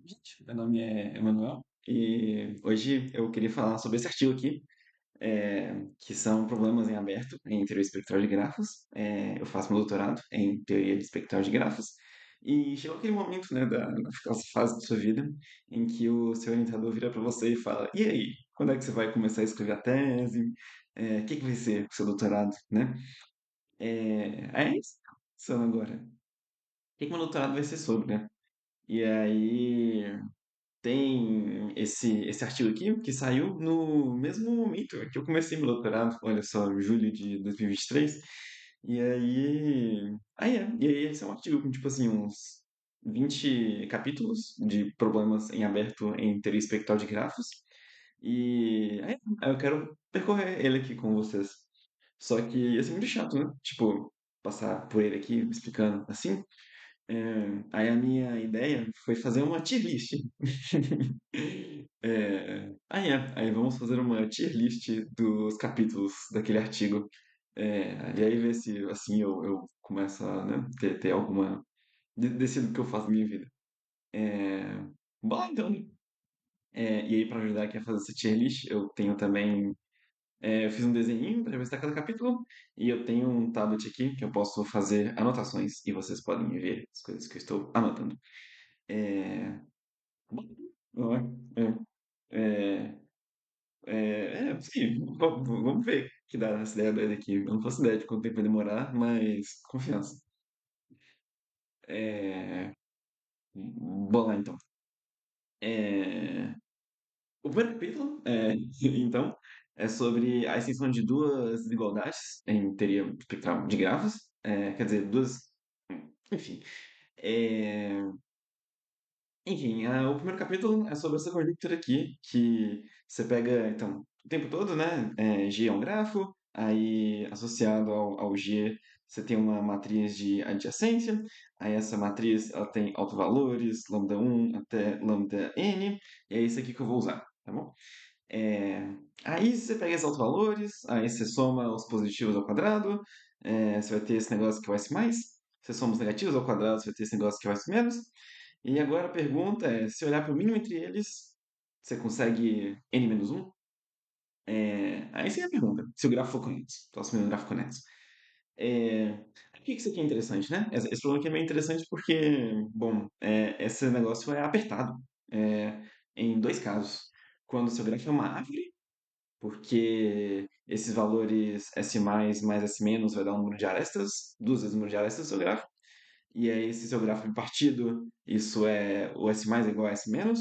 Gente, meu nome é Emanuel e hoje eu queria falar sobre esse artigo aqui, que são problemas em aberto em teoria espectral de grafos. Eu faço meu doutorado em teoria de espectral de grafos e chegou aquele momento, né, daquela fase da sua vida em que o seu orientador vira para você e fala: E aí, quando é que você vai começar a escrever a tese? O que vai ser o seu doutorado, né? Aí, pensando agora, o que meu doutorado vai ser sobre, né? E aí. Tem esse artigo aqui que saiu no mesmo momento que eu comecei meu doutorado, olha só, julho de 2023. E aí esse é um artigo com, tipo assim, uns 20 capítulos de problemas em aberto em teoria espectral de grafos. Aí eu quero percorrer ele aqui com vocês. Só que ia ser muito chato, né? Tipo, passar por ele aqui explicando assim. Aí a minha ideia foi fazer uma tier list. Aí vamos fazer uma tier list dos capítulos daquele artigo. E aí ver se assim eu começo a, né, ter alguma. Decido o que eu faço na minha vida. É, Bom, então. E aí, para ajudar aqui a fazer essa tier list, eu tenho também. Eu fiz um desenho para representar cada capítulo. E eu tenho um tablet aqui que eu posso fazer anotações. E vocês podem ver as coisas que eu estou anotando. É, Bom, é, sim, vamos ver o que dá nessa ideia doida aqui. Eu não faço ideia de quanto tempo vai demorar, mas confiança. É, Bom lá então. É, O primeiro capítulo, então, é sobre a extensão de duas desigualdades em teoria espectral de grafos. Quer dizer, duas. Enfim. É, o primeiro capítulo é sobre essa conjectura aqui, que você pega, então, o tempo todo, né? G é um grafo, aí associado ao G você tem uma matriz de adjacência, aí essa matriz ela tem autovalores, lambda um até lambda n, e é isso aqui que eu vou usar, tá bom? É, Aí você pega esses autovalores, aí você soma os positivos ao quadrado, você vai ter esse negócio que vai ser mais, você soma os negativos ao quadrado, você vai ter esse negócio que vai ser menos, e agora a pergunta é, se olhar para o mínimo entre eles, você consegue n-1? Aí sim é a pergunta, se o grafo for conexo, então assumindo o grafo conexo. É, Por que isso aqui é interessante, né? Esse problema aqui é meio interessante porque, bom, esse negócio é apertado em dois casos. Quando o seu grafo é uma árvore, porque esses valores S+, mais S-, vai dar um número de arestas, duas vezes o número de arestas do seu grafo. E aí, se seu gráfico é partido, isso é o S mais é igual a S menos.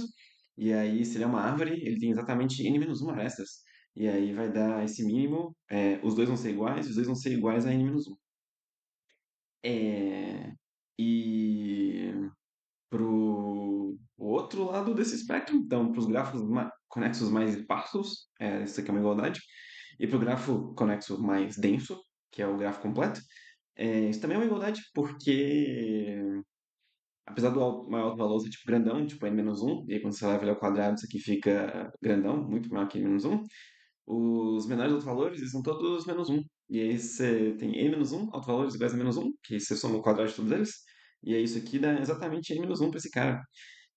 E aí, se ele é uma árvore, ele tem exatamente n menos 1 arestas. E aí vai dar esse mínimo, os dois vão ser iguais, os dois vão ser iguais a n menos 1. É, e pro o outro lado desse espectro, então, para os gráficos conexos mais esparsos, isso aqui é uma igualdade. E para o grafo conexo mais denso, que é o grafo completo, isso também é uma igualdade, porque apesar do maior valor ser tipo grandão, tipo n-1, e aí quando você leva ele ao quadrado, isso aqui fica grandão, muito maior que n-1, os menores autovalores eles são todos -1. E aí você tem n-1, autovalores iguais a -1, que você soma o quadrado de todos eles, e aí isso aqui dá exatamente n-1 para esse cara.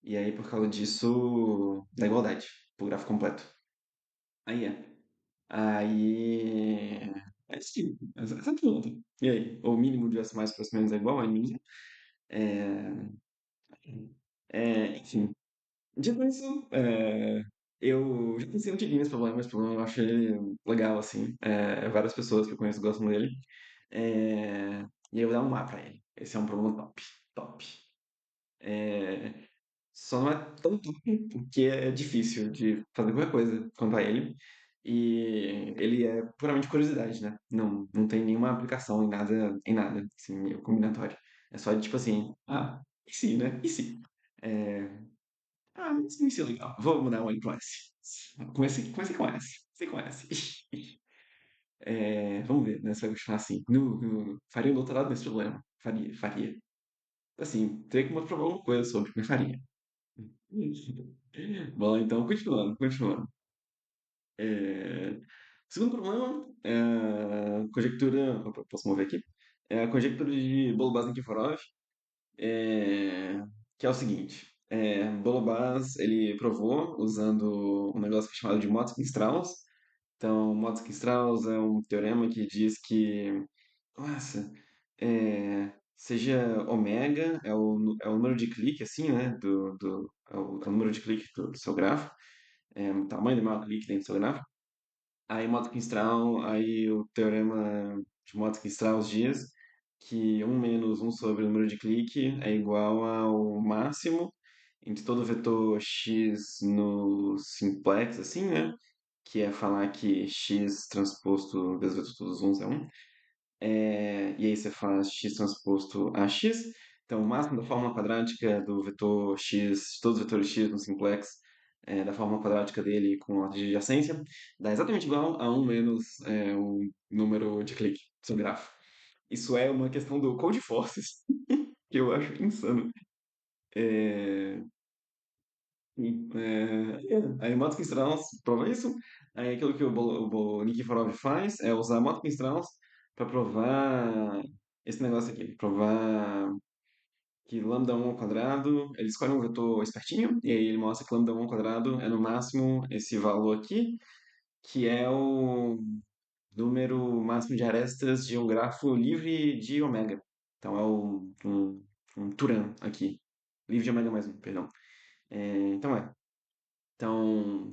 E aí, por causa disso, dá igualdade pro gráfico completo. Aí é. Aí. É sim, essa pergunta. E aí? O mínimo de S mais para S menos é igual a n-1? É, Enfim. Dito isso, eu já pensei um tiquinho nesse problema, esse problema eu achei legal, assim. Várias pessoas que eu conheço gostam dele. E aí eu vou dar um A pra ele. Esse é um problema top. Top. É, Só não é tão top porque é difícil de fazer qualquer coisa quanto a ele. E ele é puramente curiosidade, né? Não tem nenhuma aplicação em nada, assim, meio combinatório. É só tipo assim, e se, né? E se? É, mas isso é legal. Vou mudar o L pro S. Comecei com S. Você conhece. Vamos ver, né? Se vai continuar assim. Faria um doutorado nesse problema? Faria, faria. Assim, teria que mostrar alguma coisa sobre, mas faria. Bom, então, continuando. É, Segundo problema é a conjectura. Opa, posso mover aqui? É a conjectura de Bolo-Base-Nikiforov, é, que é o seguinte. Bolobás, ele provou usando um negócio que é chamado de Motzkin-Strauss. Então, Motzkin-Strauss é um teorema que diz que, nossa, seja ômega, é o número de clique, assim, né, é o número de clique do seu grafo, o tamanho do maior clique dentro do seu grafo. Aí Motzkin-Strauss, aí o teorema de Motzkin-Strauss diz que um menos um sobre o número de clique é igual ao máximo entre todo vetor x no simplex, assim, né? Que é falar que x transposto vezes o vetor todos uns é 1. E aí você faz x transposto a x. Então, o máximo da fórmula quadrática do vetor x, todos os vetores x no simplex, da fórmula quadrática dele com ordem de adjacência, dá exatamente igual a um menos o número de clique do seu grafo. Isso é uma questão do Code Forces, que eu acho insano. É, aí o Matos-Strauss prova isso. Aí aquilo que o Nikiforov faz é usar Matos-Strauss para provar esse negócio aqui. Provar que lambda 1 ao quadrado, ele escolhe um vetor espertinho, e aí ele mostra que lambda 1 ao quadrado é no máximo esse valor aqui, que é o número máximo de arestas de um grafo livre de ômega. Então é um Turan aqui. Livre de ômega mais um, perdão. Então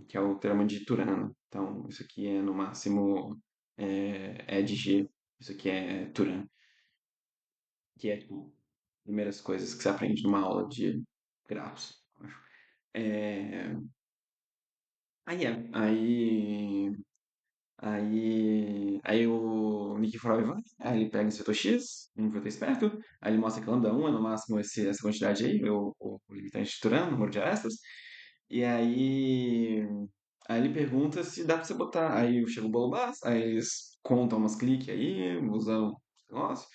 que é o teorema de Turano. Então, isso aqui é no máximo de G. Isso aqui é Turan, que é tipo primeiras coisas que você aprende numa aula de grafos, eu acho. É, aí o Nikiforov vai, aí ele pega esse vetor x, um vetor esperto, aí ele mostra que lambda 1 é no máximo essa quantidade aí, o limitante de Turan, o número de arestas, e aí ele pergunta se dá pra você botar. Aí chega o Bolobás, aí eles contam umas cliques aí, usam os negócios.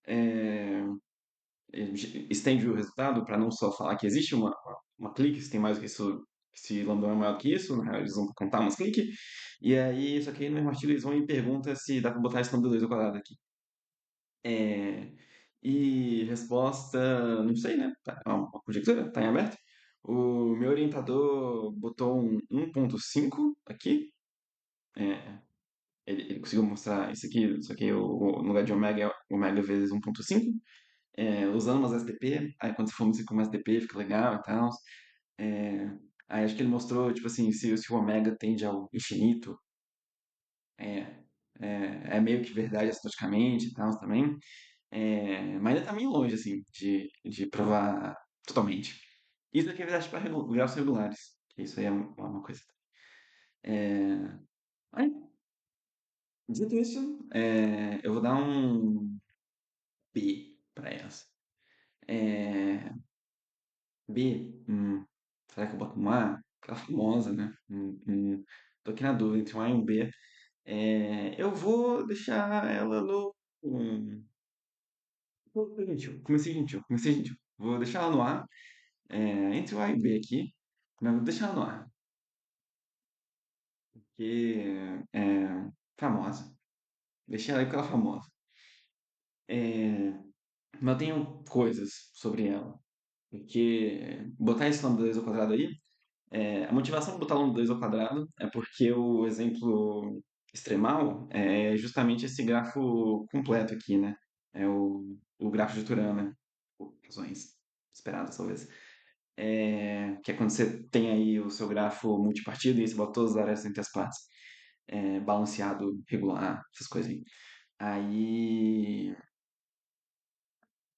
É, estende o resultado para não só falar que existe uma clique, se tem mais do que isso, se lambda é maior que isso, na real eles vão contar umas cliques. E aí, só que aí no mesmo artigo eles vão e perguntam se dá pra botar esse lambda 2 ao quadrado aqui. É, e resposta, não sei, né? É uma conjectura, tá em aberto. O meu orientador botou um 1.5 aqui. É, ele conseguiu mostrar isso aqui no lugar de ômega é ômega vezes 1.5, usando umas SDP. Aí quando você for música com uma SDP fica legal e tal. É, aí acho que ele mostrou, tipo assim, se o ômega tende ao infinito, é, é meio que verdade astrologicamente e tal também. Mas ainda tá meio longe, assim, de provar totalmente. Isso aqui é verdade para graus regulares. Que isso aí é uma coisa. É, aí, dito isso, eu vou dar um B para essa. É, B, será que eu boto um A? Aquela famosa, né? Tô aqui na dúvida entre um A e um B. Eu vou deixar ela no. Foi gentil, comecei gentil, comecei gentil. Vou deixar ela no A, entre o A e o B aqui, mas vou deixar ela no A, porque é famosa. Deixei ela aí porque ela é famosa. É, mas eu tenho coisas sobre ela. Porque botar esse nome 2 ao quadrado aí, a motivação de botar o nome 2 ao quadrado é porque o exemplo extremal é justamente esse grafo completo aqui, né? É o grafo de Turan, né? Por razões esperadas, talvez. Que é quando você tem aí o seu grafo multipartido e você bota todas as áreas entre as partes. Balanceado, regular, essas coisas aí. Aí,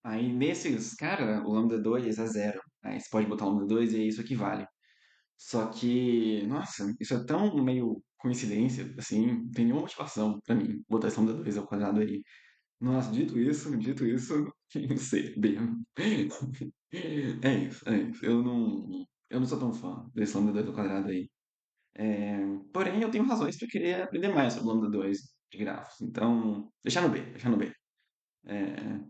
aí nesses, cara, o lambda 2 é zero. Aí você pode botar o lambda 2 e é isso que vale. Só que, nossa, isso é tão meio coincidência, assim, não tem nenhuma motivação pra mim botar esse lambda 2 ao quadrado aí. Nossa, dito isso, não sei, bem. É isso. Eu não sou tão fã desse lambda 2 ao quadrado aí. É, porém, eu tenho razões para querer aprender mais sobre o lambda 2 de grafos. Então, deixar no B, deixar no B. É,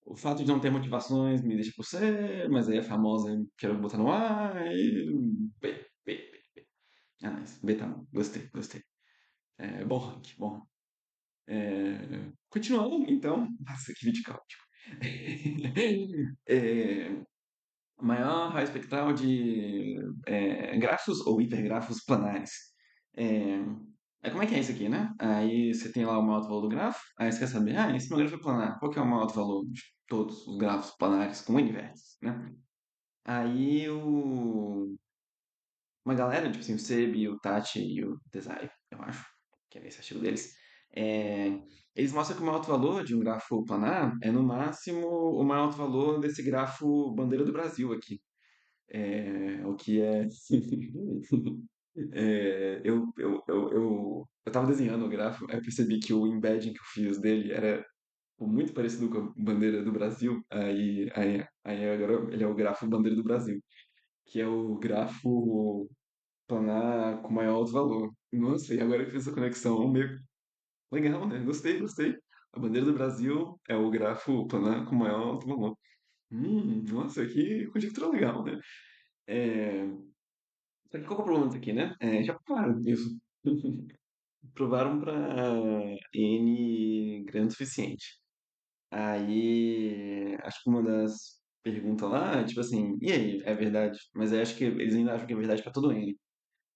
o fato de não ter motivações me deixa por C, mas aí a famosa quero botar no A e B, B, B. Ah, nice. B tá bom. Gostei, gostei. Bom rank, bom rank. Continuando, então. Nossa, que vídeo caótico. É, O maior raio espectral de grafos ou hipergrafos planares. É, como é que é isso aqui, né? Aí você tem lá o maior alto valor do grafo, aí você quer saber, esse meu grafo é planar, qual que é o maior alto valor de todos os grafos planares com N vértices, né? Aí uma galera, tipo assim, o Seb, o Tati e o Desai, eu acho, que é esse artigo deles, é, eles mostram que o maior alto valor de um grafo planar é no máximo o maior alto valor desse grafo bandeira do Brasil aqui. O que é. Eu tava desenhando o grafo, aí eu percebi que o embedding que eu fiz dele era muito parecido com a bandeira do Brasil. Aí agora ele é o grafo bandeira do Brasil, que é o grafo planar com maior alto valor. Nossa, e agora que eu fiz essa conexão, meio legal, né? Gostei, gostei. A bandeira do Brasil é o grafo planar com maior alto valor. Nossa, que conjectura legal, né? É, Só que qual que é o problema disso aqui, né? Já provaram isso. Provaram para N grande o suficiente. Aí, acho que uma das perguntas lá é tipo assim, e aí, é verdade? Mas aí acho que eles ainda acham que é verdade para todo N.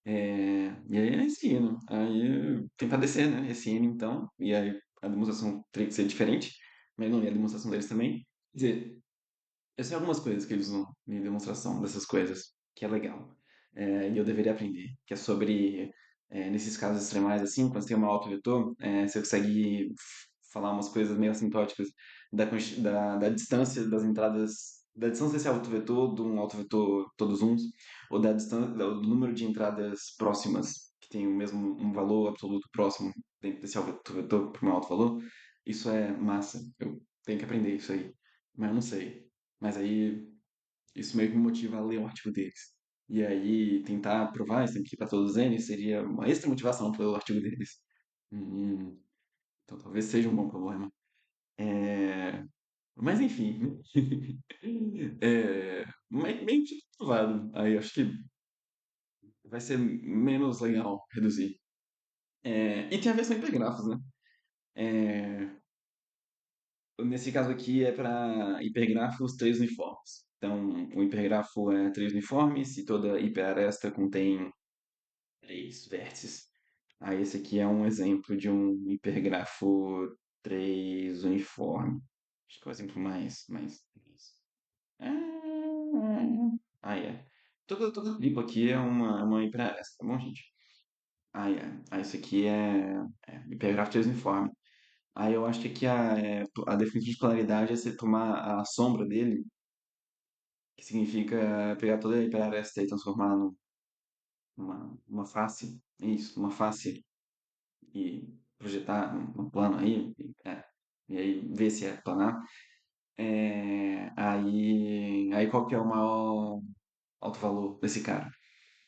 E aí é esse N. Aí tentar descer, né? Esse N então, e aí a demonstração teria que ser diferente, mas não, e a demonstração deles também. Quer dizer, eu sei algumas coisas que eles usam em demonstração dessas coisas, que é legal. E eu deveria aprender. Que é sobre, nesses casos extremais, assim, quando você tem uma autovetor, você consegue falar umas coisas meio assintóticas da distância das entradas, da distância desse autovetor de um autovetor todos uns, ou da distância, do número de entradas próximas, que tem o mesmo, um valor absoluto próximo dentro desse autovetor para um alto valor. Isso é massa. Eu tenho que aprender isso aí. Mas eu não sei. Mas aí isso meio que me motiva a ler o artigo deles. E aí tentar provar isso aqui para todos eles seria uma extra motivação para ler o artigo deles. Hum, então talvez seja um bom problema. É, Mas enfim. Meio que provado. Aí acho que vai ser menos legal reduzir. E tem a versão hipergrafos, né? É, Nesse caso aqui é para hipergrafos três uniformes. Então, o hipergrafo é três uniformes e toda hiperaresta contém três vértices. Aí esse aqui é um exemplo de um hipergrafo três uniforme. Acho que é o exemplo mais. É. Todo tipo aqui é uma hiperaresta, tá bom, gente? Aí isso aqui é hipergrafo três uniforme. Aí eu acho que aqui a definição de polaridade é você tomar a sombra dele, que significa pegar toda a hiperaresta e transformar numa face, isso, uma face e projetar num plano aí, e aí ver se é planar. Aí qual que é o maior alto valor desse cara?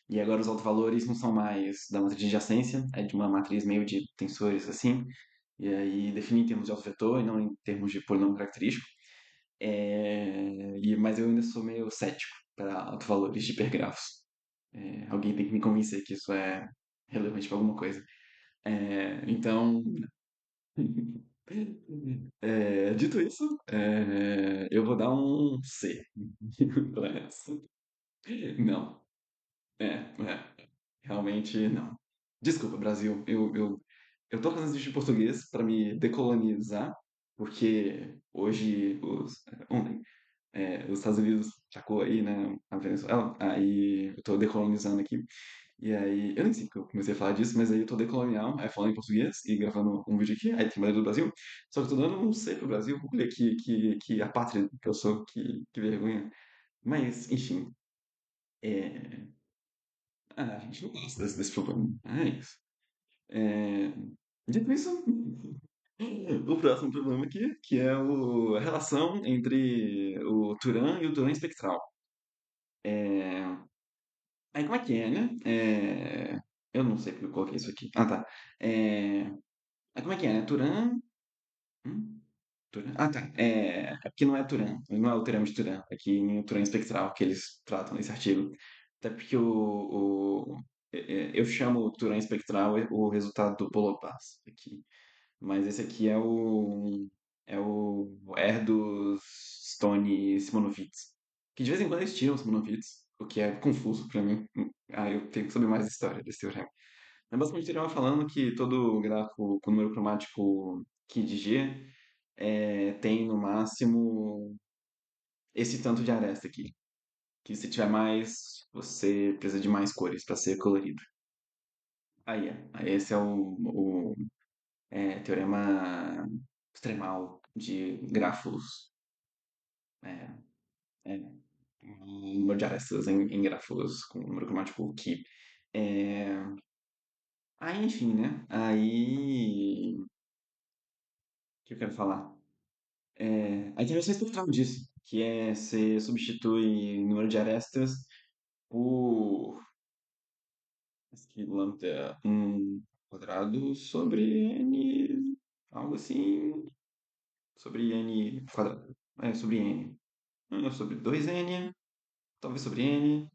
E agora os autovalores não são mais da matriz de adjacência, é de uma matriz meio de tensores assim, e aí define em termos de autovetor e não em termos de polinômio característico. Mas eu ainda sou meio cético para autovalores de hipergrafos. Alguém tem que me convencer que isso é relevante para alguma coisa. Então, dito isso, eu vou dar um C para essa. Não, realmente não. Desculpa, Brasil, eu tô fazendo isso de português para me decolonizar, porque hoje, ontem, os Estados Unidos atacou aí, né, a Venezuela, aí eu tô decolonizando aqui, e aí, eu nem sei porque eu comecei a falar disso, mas aí eu tô decolonial, falando em português e gravando um vídeo aqui, aí tem bandeira do Brasil, só que eu tô dando um C pro Brasil, olha que a pátria que eu sou, que vergonha. Mas, enfim, é... a gente não gosta desse problema, é isso. É... Dito isso, o próximo problema aqui, que é a relação entre o Turan e o Turan espectral. É, Aí como é que é, né? Eu não sei porque eu coloquei isso aqui. Ah, tá. Aí como é que é, né? Turan. Hum? Turan? Ah, tá. Aqui não é Turan. Não é o teorema de Turan. Aqui nem o Turan espectral que eles tratam nesse artigo. Até porque eu chamo o Turan espectral o resultado do Polopas aqui. Mas esse aqui é o Erdős Stone Simonovitz. que de vez em quando eles tiram os monofits, o que é confuso pra mim. Eu tenho que saber mais história desse teorema. Mas basicamente o teorema falando que todo grafo com número cromático Q de G tem no máximo esse tanto de aresta aqui. Que se tiver mais, você precisa de mais cores para ser colorido. Aí é. Aí esse é o teorema extremal de grafos. É, é, um número de arestas em grafos com número cromático que. É, aí, enfim, né? Aí. O que eu quero falar? Aí tem a versão espectral disso, que é você substitui número de arestas por que lambda quadrado sobre n, algo assim, sobre n quadrado, sobre n, sobre 2n, talvez sobre n,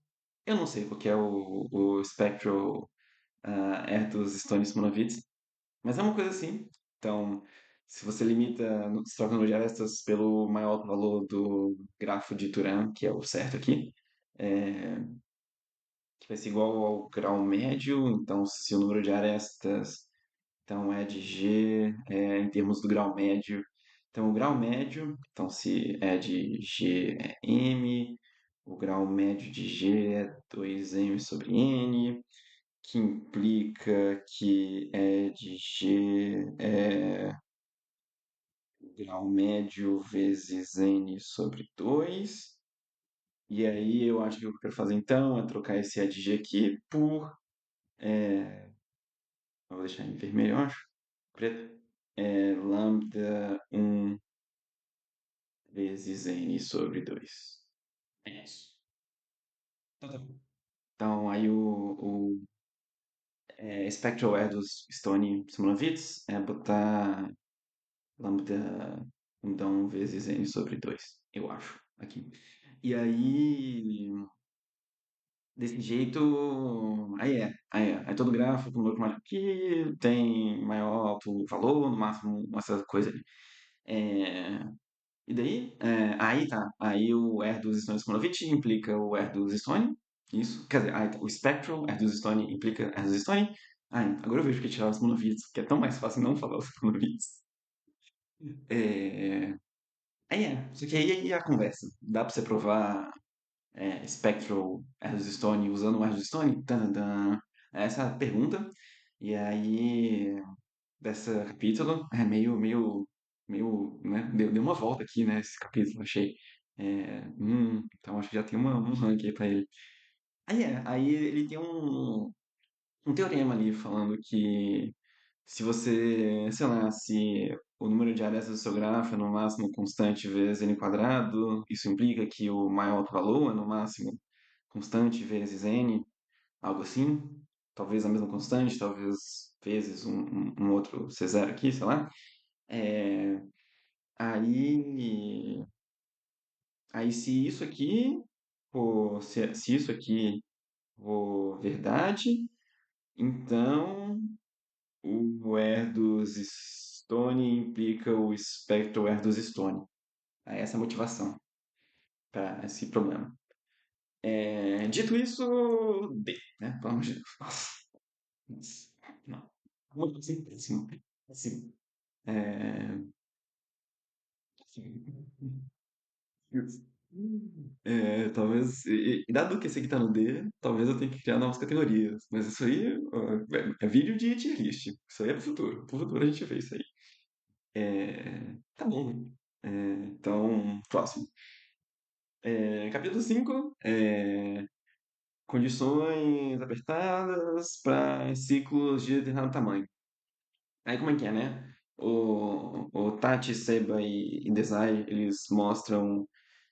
eu não sei qual que é o spectral R dos Stones-Monovitz, mas é uma coisa assim. Então, se você limita, se troca o número de arestas pelo maior valor do grafo de Turan, que é o certo aqui, é, que vai ser igual ao grau médio, então se o número de arestas então é de G em termos do grau médio. Então o grau médio, então se é de G é M, o grau médio de G é 2M sobre N, que implica que é de G o grau médio vezes N sobre 2. E aí eu acho que o que eu quero fazer então é trocar esse E de G aqui por. Eu vou deixar em vermelho, eu acho. Preto. Lambda vezes n sobre 2. É isso. Então, tá bom. Então, aí o spectral erro dos Stone Simonovitz é botar lambda, lambda 1 vezes n sobre 2, eu acho, aqui. E aí, desse jeito, aí todo gráfico com número mais que tem maior alto valor, no máximo essa coisa ali. É, E daí, aí tá. Aí o R dos Stone Simonovitch implica o R dos Stone. Isso. Quer dizer, aí tá. O Spectral R dos Stone implica R dos Stone. Agora eu vejo que tirar os Simonovitz, que é tão mais fácil não falar os Simonovitz. É... Só que aí a conversa. Dá pra você provar Spectral R dos Stone usando o R dos Stone? Tadã. Essa é a pergunta. E aí dessa capítulo. É meio, né? Deu uma volta aqui, né? Esse capítulo, achei. Então acho que já tem um rank aí pra ele. Aí ele tem um teorema ali falando que se você, sei lá, se o número de arestas do seu grafo é no máximo constante vezes n quadrado, isso implica que o maior valor é no máximo constante vezes n, algo assim. Talvez a mesma constante, talvez vezes um outro C0 aqui, sei lá. É, aí, aí se isso aqui se isso aqui for verdade, então o R dos Stone implica o espectro R dos Stone. Aí essa é a motivação para esse problema. Dito isso, D, né? Pelo amor de Deus. Nossa, não. Muito assim, péssimo. Péssimo. É, talvez, dado que esse aqui tá no D, talvez eu tenha que criar novas categorias. Mas isso aí é vídeo de tier list. Isso aí é pro futuro. Pro futuro a gente vê isso aí. Tá bom, né? Então, próximo. Capítulo 5. Condições apertadas para ciclos de determinado tamanho. Aí como é que é, né? O Tati, Seba e Desai, eles mostram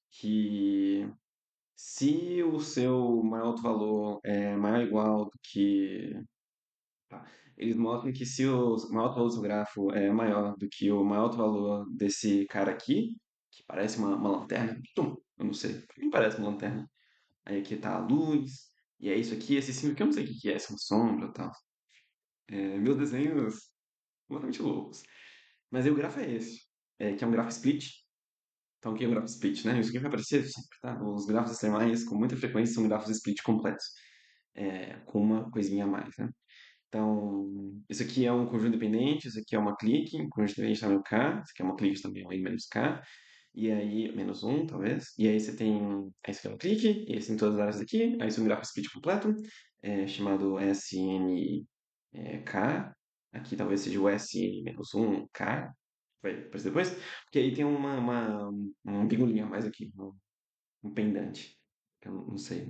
que se o seu maior alto valor é maior ou igual do que. Tá. Eles mostram que se o maior alto valor do seu grafo é maior do que o maior alto valor desse cara aqui, que parece uma lanterna, eu não sei, pra mim parece uma lanterna. Aí aqui tá a luz, e é isso aqui, esse símbolo que eu não sei o que que é, se é uma sombra e tal. Meus desenhos completamente loucos. Mas aí o grafo é esse, que é um grafo split. Então, o que é o grafo split, né? Isso aqui vai aparecer sempre, tá? Os grafos extremais, com muita frequência, são grafos split completos, com uma coisinha a mais, né? Então, isso aqui é um conjunto independente, isso aqui é uma clique, um conjunto independente tamanho K, isso aqui é uma clique também, um N menos K, e aí, menos um, talvez, e aí você tem, aí isso aqui é um clique, e aí você tem todas as áreas aqui, aí isso é um grafo split completo, chamado SNK, aqui talvez seja o SN menos um K, vai aparecer depois, porque aí tem uma figurinha a mais aqui, um pendante, que eu não sei,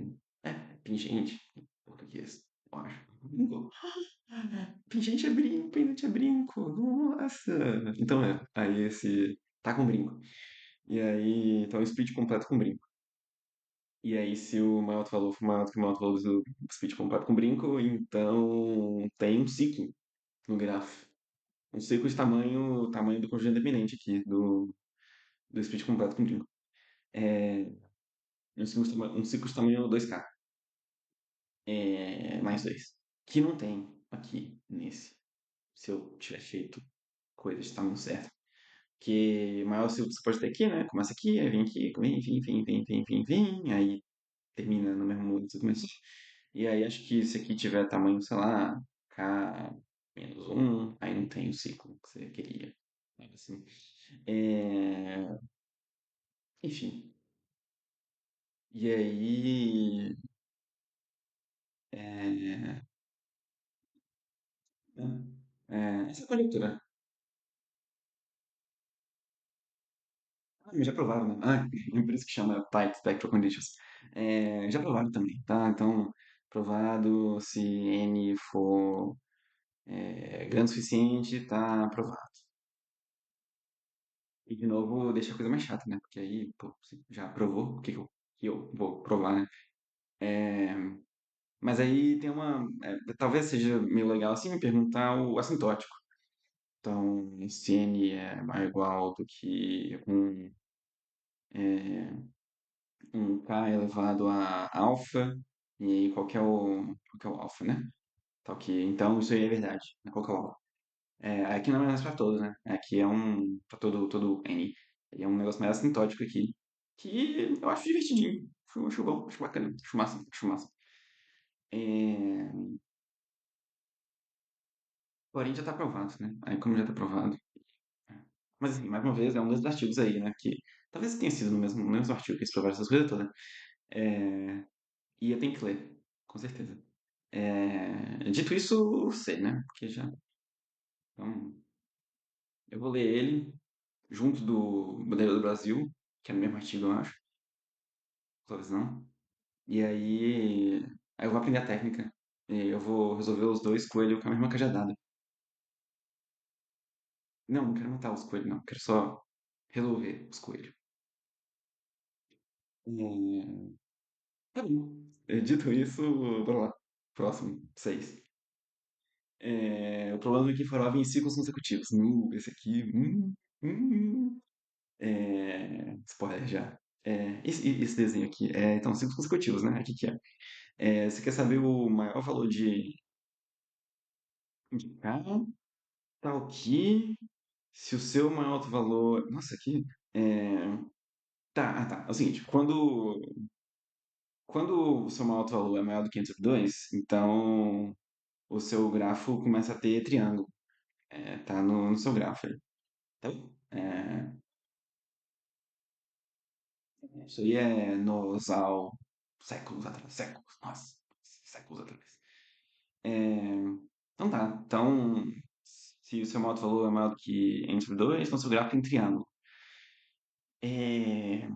pingente, em português, eu acho. Pingente é brinco, pendente é brinco. Nossa! Então aí esse tá com brinco. E aí, então split completo com brinco. E aí, se o maior valor for maior do que o maior valor do split completo com brinco, então tem um ciclo no grafo. Um ciclo de tamanho do conjunto independente aqui, do split completo com brinco. É, um ciclo de tamanho 2K, mais 2. Que não tem aqui nesse. Se eu tiver feito coisas de tamanho certo. Que maior ciclo que você pode ter aqui, né? Começa aqui, aí vem aqui, vem, aí termina no mesmo modo que você começou. E aí acho que se aqui tiver tamanho, sei lá, K menos um, aí não tem o ciclo que você queria. Algo assim. É, enfim. E aí. É, essa é a conjectura. Já provaram, né? Por isso que chama Tight Spectral Conditions. Já provaram também, tá? Então, provado se N for grande o suficiente, tá aprovado. E de novo, deixa a coisa mais chata, né? Porque aí, pô, você já provou, o que eu vou provar, né? É, mas aí tem talvez seja meio legal assim perguntar o assintótico. Então, se N é maior ou igual do que é, um K elevado a alfa, e aí qual que é o alfa, né? Tá ok. Então, isso aí é verdade, né? Qual que é o alfa? Aqui não é mais para todos, né? Aqui é para todo N. E é um negócio mais assintótico aqui. Que eu acho divertidinho. Acho bom, acho bacana, acho massa, acho massa. É, porém já tá aprovado, né? Aí como já tá aprovado. Mas assim, mais uma vez, é um desses artigos aí, né? Que talvez tenha sido no mesmo artigo que eles provaram essas coisas todas. É, e eu tenho que ler, com certeza. Dito isso, sei, né? Porque já. Então, eu vou ler ele junto do Bandeira do Brasil, que é no mesmo artigo, eu acho. Talvez não. E aí eu vou aprender a técnica. E eu vou resolver os dois coelhos com a mesma cajadada. Não, não quero matar os coelhos, não. Quero só resolver os coelhos. É, tá bom. Dito isso, bora lá. Próximo, 6. O problema é que falava em ciclos consecutivos. Esse aqui. Spoiler já. Esse desenho aqui. Então, ciclos consecutivos, né? Aqui que é. Você quer saber o maior valor de K? Tá aqui. Se o seu maior alto valor. Nossa, aqui. É, tá. É o seguinte: quando o seu maior alto valor é maior do que 502, então o seu grafo começa a ter triângulo. Tá no seu grafo aí. Tá bom? Isso aí é nosal séculos atrás. Séculos, nossa, séculos atrás. É, então tá. Então, se o seu maior alto valor é maior do que n sobre 2, então seu grafo tem triângulo. É,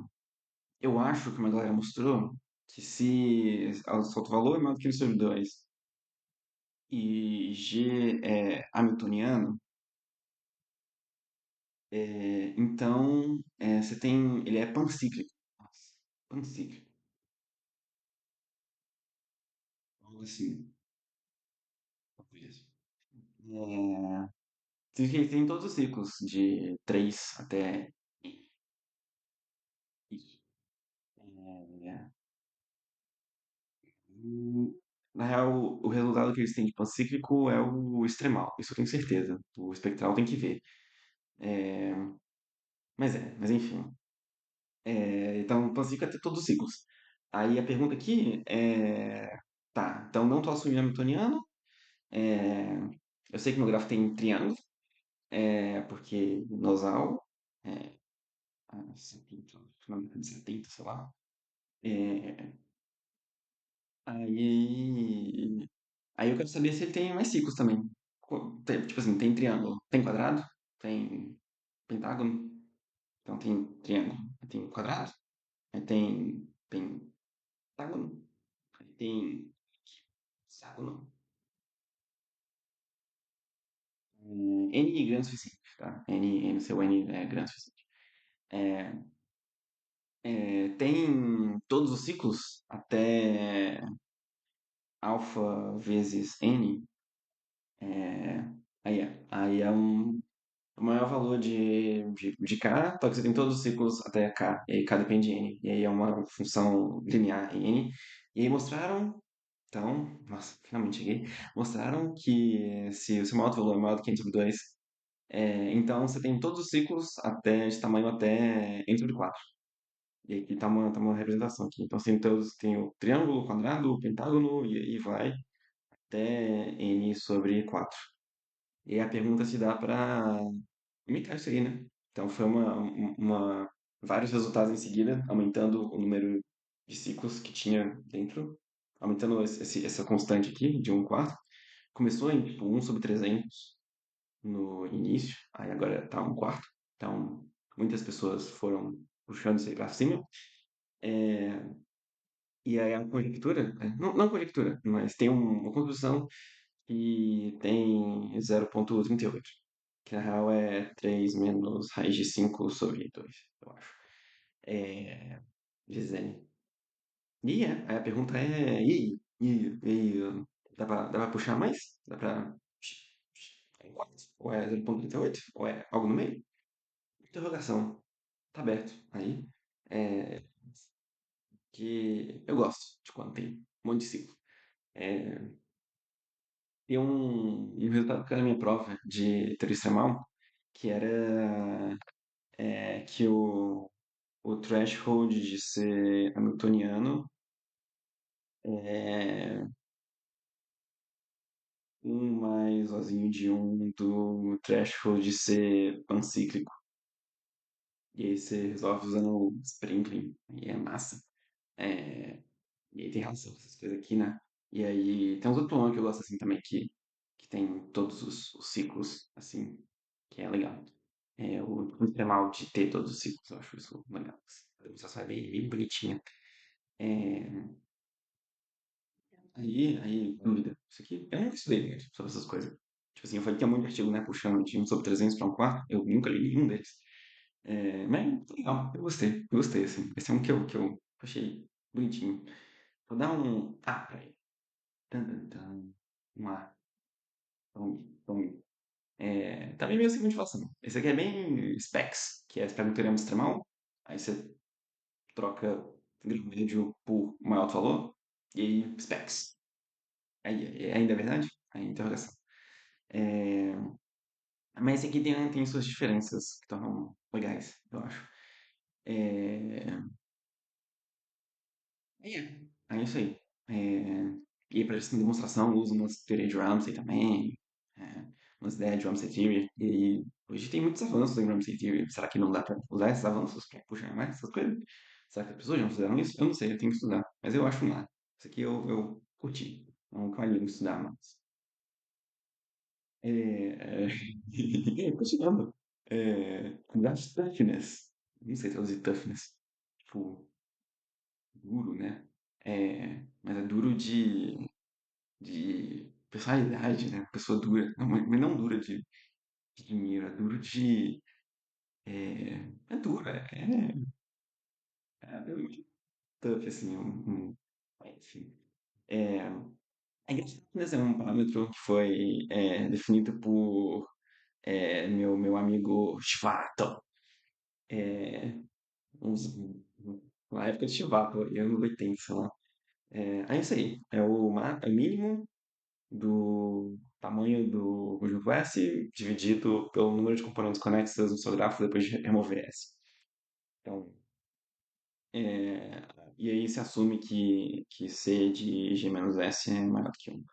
eu acho que uma galera mostrou que se o seu valor é maior do que n sobre 2 e G é hamiltoniano, então você tem. Ele é pancíclico. Nossa, pancíclico. Algo assim. Talvez. É, ele tem todos os ciclos, de 3 até isso. É, na real, o resultado que eles têm de pancíclico é o extremal, isso eu tenho certeza. O espectral tem que ver. É, mas enfim. Então, classifica até todos os ciclos. Aí a pergunta aqui é. Tá, então não estou assumindo hamiltoniano. É, eu sei que meu gráfico tem triângulo, porque nosal, é, 70, finalmente 70, sei lá. É, aí, aí eu quero saber se ele tem mais ciclos também. Tipo assim, tem triângulo, tem quadrado, tem pentágono, então tem triângulo, tem quadrado, aí tem pentágono, aí tem hexágono. N grande o suficiente, tá? Seu N é grande o suficiente. É, tem todos os ciclos até alfa vezes N. é, aí é o maior valor de K, só que você tem todos os ciclos até K, e aí K depende de N. E aí é uma função linear em N. E aí mostraram, então, nossa, finalmente cheguei, mostraram que se o seu maior valor é maior do que n sobre 2, então você tem todos os ciclos até de tamanho até n sobre 4. E aqui tá uma representação aqui. Então você tem o triângulo, o quadrado, o pentágono, e aí vai até n sobre 4. E aí a pergunta se dá para imitar isso aí, né? Então foi vários resultados em seguida, aumentando o número de ciclos que tinha dentro, aumentando essa constante aqui de um quarto. Começou em tipo 1 sobre 300 no início, aí agora tá um quarto. Então muitas pessoas foram puxando isso aí para cima. É, e aí a conjectura, não conjectura, mas tem uma conclusão que tem 0,38, que na real é 3 menos raiz de 5 sobre 2, eu acho. É, vezes n. Aí a pergunta é, dá pra puxar mais? Dá pra... Ou é 0,38? Ou é algo no meio? Interrogação. Tá aberto. Aí, é, que eu gosto de quando tem um monte de ciclo. É, tem um resultado que era minha prova de teoria extremal, que era que o threshold de ser hamiltoniano é um mais ozinho de um do threshold de ser pancíclico. E aí você resolve usando o sprinkling, e é massa. É, e aí tem razão essas coisas aqui, né? E aí tem uns outros problemas que eu gosto assim também, que tem todos os ciclos, assim, que é legal. O extremal de ter todos os ciclos, eu acho isso legal. Assim. A demonstração é bem bonitinha. É, aí, dúvida. Isso aqui, eu nunca estudei, né, sobre essas coisas. Tipo assim, eu falei que é muito artigo, né, puxando de um sobre 300 para um quarto. Eu nunca li nenhum deles. Mas, legal, eu gostei, assim. Esse é um que eu achei bonitinho. Vou dar um A pra ele. Tan, tan, tan. Um A. Tome. Também meio sem motivação. Esse aqui é bem specs, que é você pega um teorema extremal, aí você troca grau médio por maior alto valor, e aí specs. Aí, ainda é verdade? Aí interrogação. É, mas esse aqui tem suas diferenças que tornam legais, eu acho. É, é isso aí. E aí, para essa demonstração, eu uso umas teorias de Ramsey também, é, umas ideias de Ramsey Theory. E aí, hoje tem muitos avanços em Ramsey Theory. Será que não dá para usar esses avanços para puxar mais essas coisas? Será que as pessoas já fizeram isso? Eu não sei, eu tenho que estudar. Mas eu acho um lá. Isso aqui eu curti. É um caminho estudar mais. É, continuando. That's toughness. Não sei traduzir toughness. Tipo, duro, né? Mas é duro de personalidade, né? Pessoa dura. Não, mas não dura de dinheiro, é duro de. É duro, é muito tough, assim. Enfim. É, a engraçadness é um parâmetro que foi definido por meu amigo Shvato. É, uns, na época de Shvato, anos 80, sei lá. É isso aí. É o mínimo do tamanho do conjunto S dividido pelo número de componentes conexas no seu gráfico depois de remover S. Então, É, e aí se assume que C de G menos S é maior do que 1.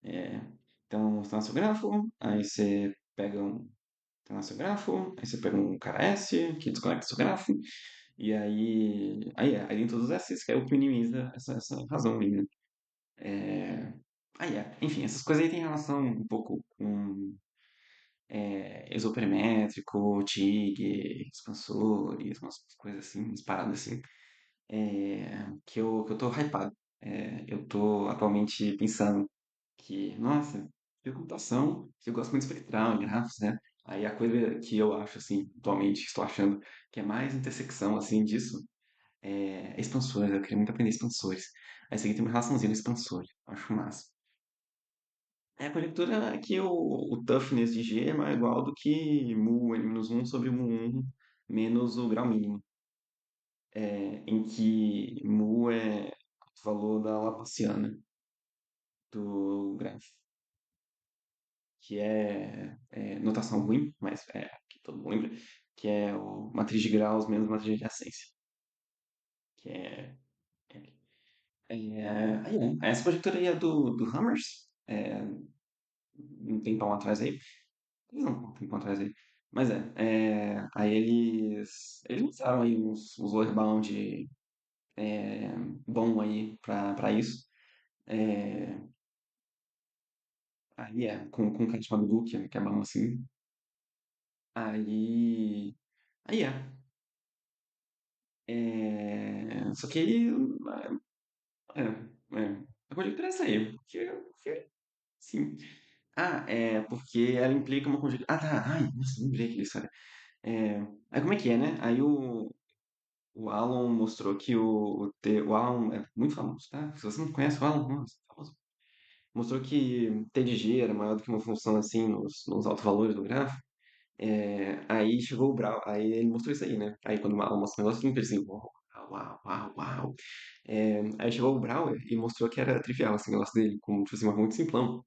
É, então, você tá no seu grafo, aí você pega um, tá no seu grafo, aí você pega um cara S que desconecta seu grafo, e aí dentro dos S que é o que minimiza essa razão aí, né? É, enfim, essas coisas aí têm relação um pouco com isoperimétrico, TIG, expansores, umas coisas assim, umas paradas assim, que eu tô hypado. Eu tô atualmente pensando que, nossa, de computação, eu gosto muito de espectral, grafos, né? Aí a coisa que eu acho, assim, atualmente, estou achando que é mais intersecção, assim, disso, é expansores. Eu queria muito aprender expansores. Aí isso aqui tem uma relaçãozinha no expansor. Eu acho massa. A conjectura é que o toughness de G é mais igual do que mu n-1 sobre mu1 menos o grau mínimo, em que mu é o valor da Laplaciana do grafo, que é notação ruim, mas é que todo mundo lembra, que é o matriz de graus menos matriz de adjacência, que essa conjectura aí é do Hammers, um tempão atrás aí, não, um tempão atrás aí, mas aí eles usaram aí uns lower bound bom aí pra isso, é, com um cara chamado Gu, que é bom assim, aí, aí só que aí, a conjectura é essa aí, sim. Porque ela implica uma conjectura. Ah, tá. Ai, nossa, lembrei aquela história. É, aí como é que é, né? Aí o Alan mostrou que o Alan é muito famoso, tá? Se você não conhece o Alan, nossa, famoso. Mostrou que T de G era maior do que uma função assim nos altos valores do grafo. Aí chegou o Brown, aí ele mostrou isso aí, né? Aí quando o Alan mostra o negócio, todo mundo fez assim, uau, uau, uau, uau. Aí chegou o Brouwer e mostrou que era trivial, assim, o negócio dele, como, tipo assim, muito simplão.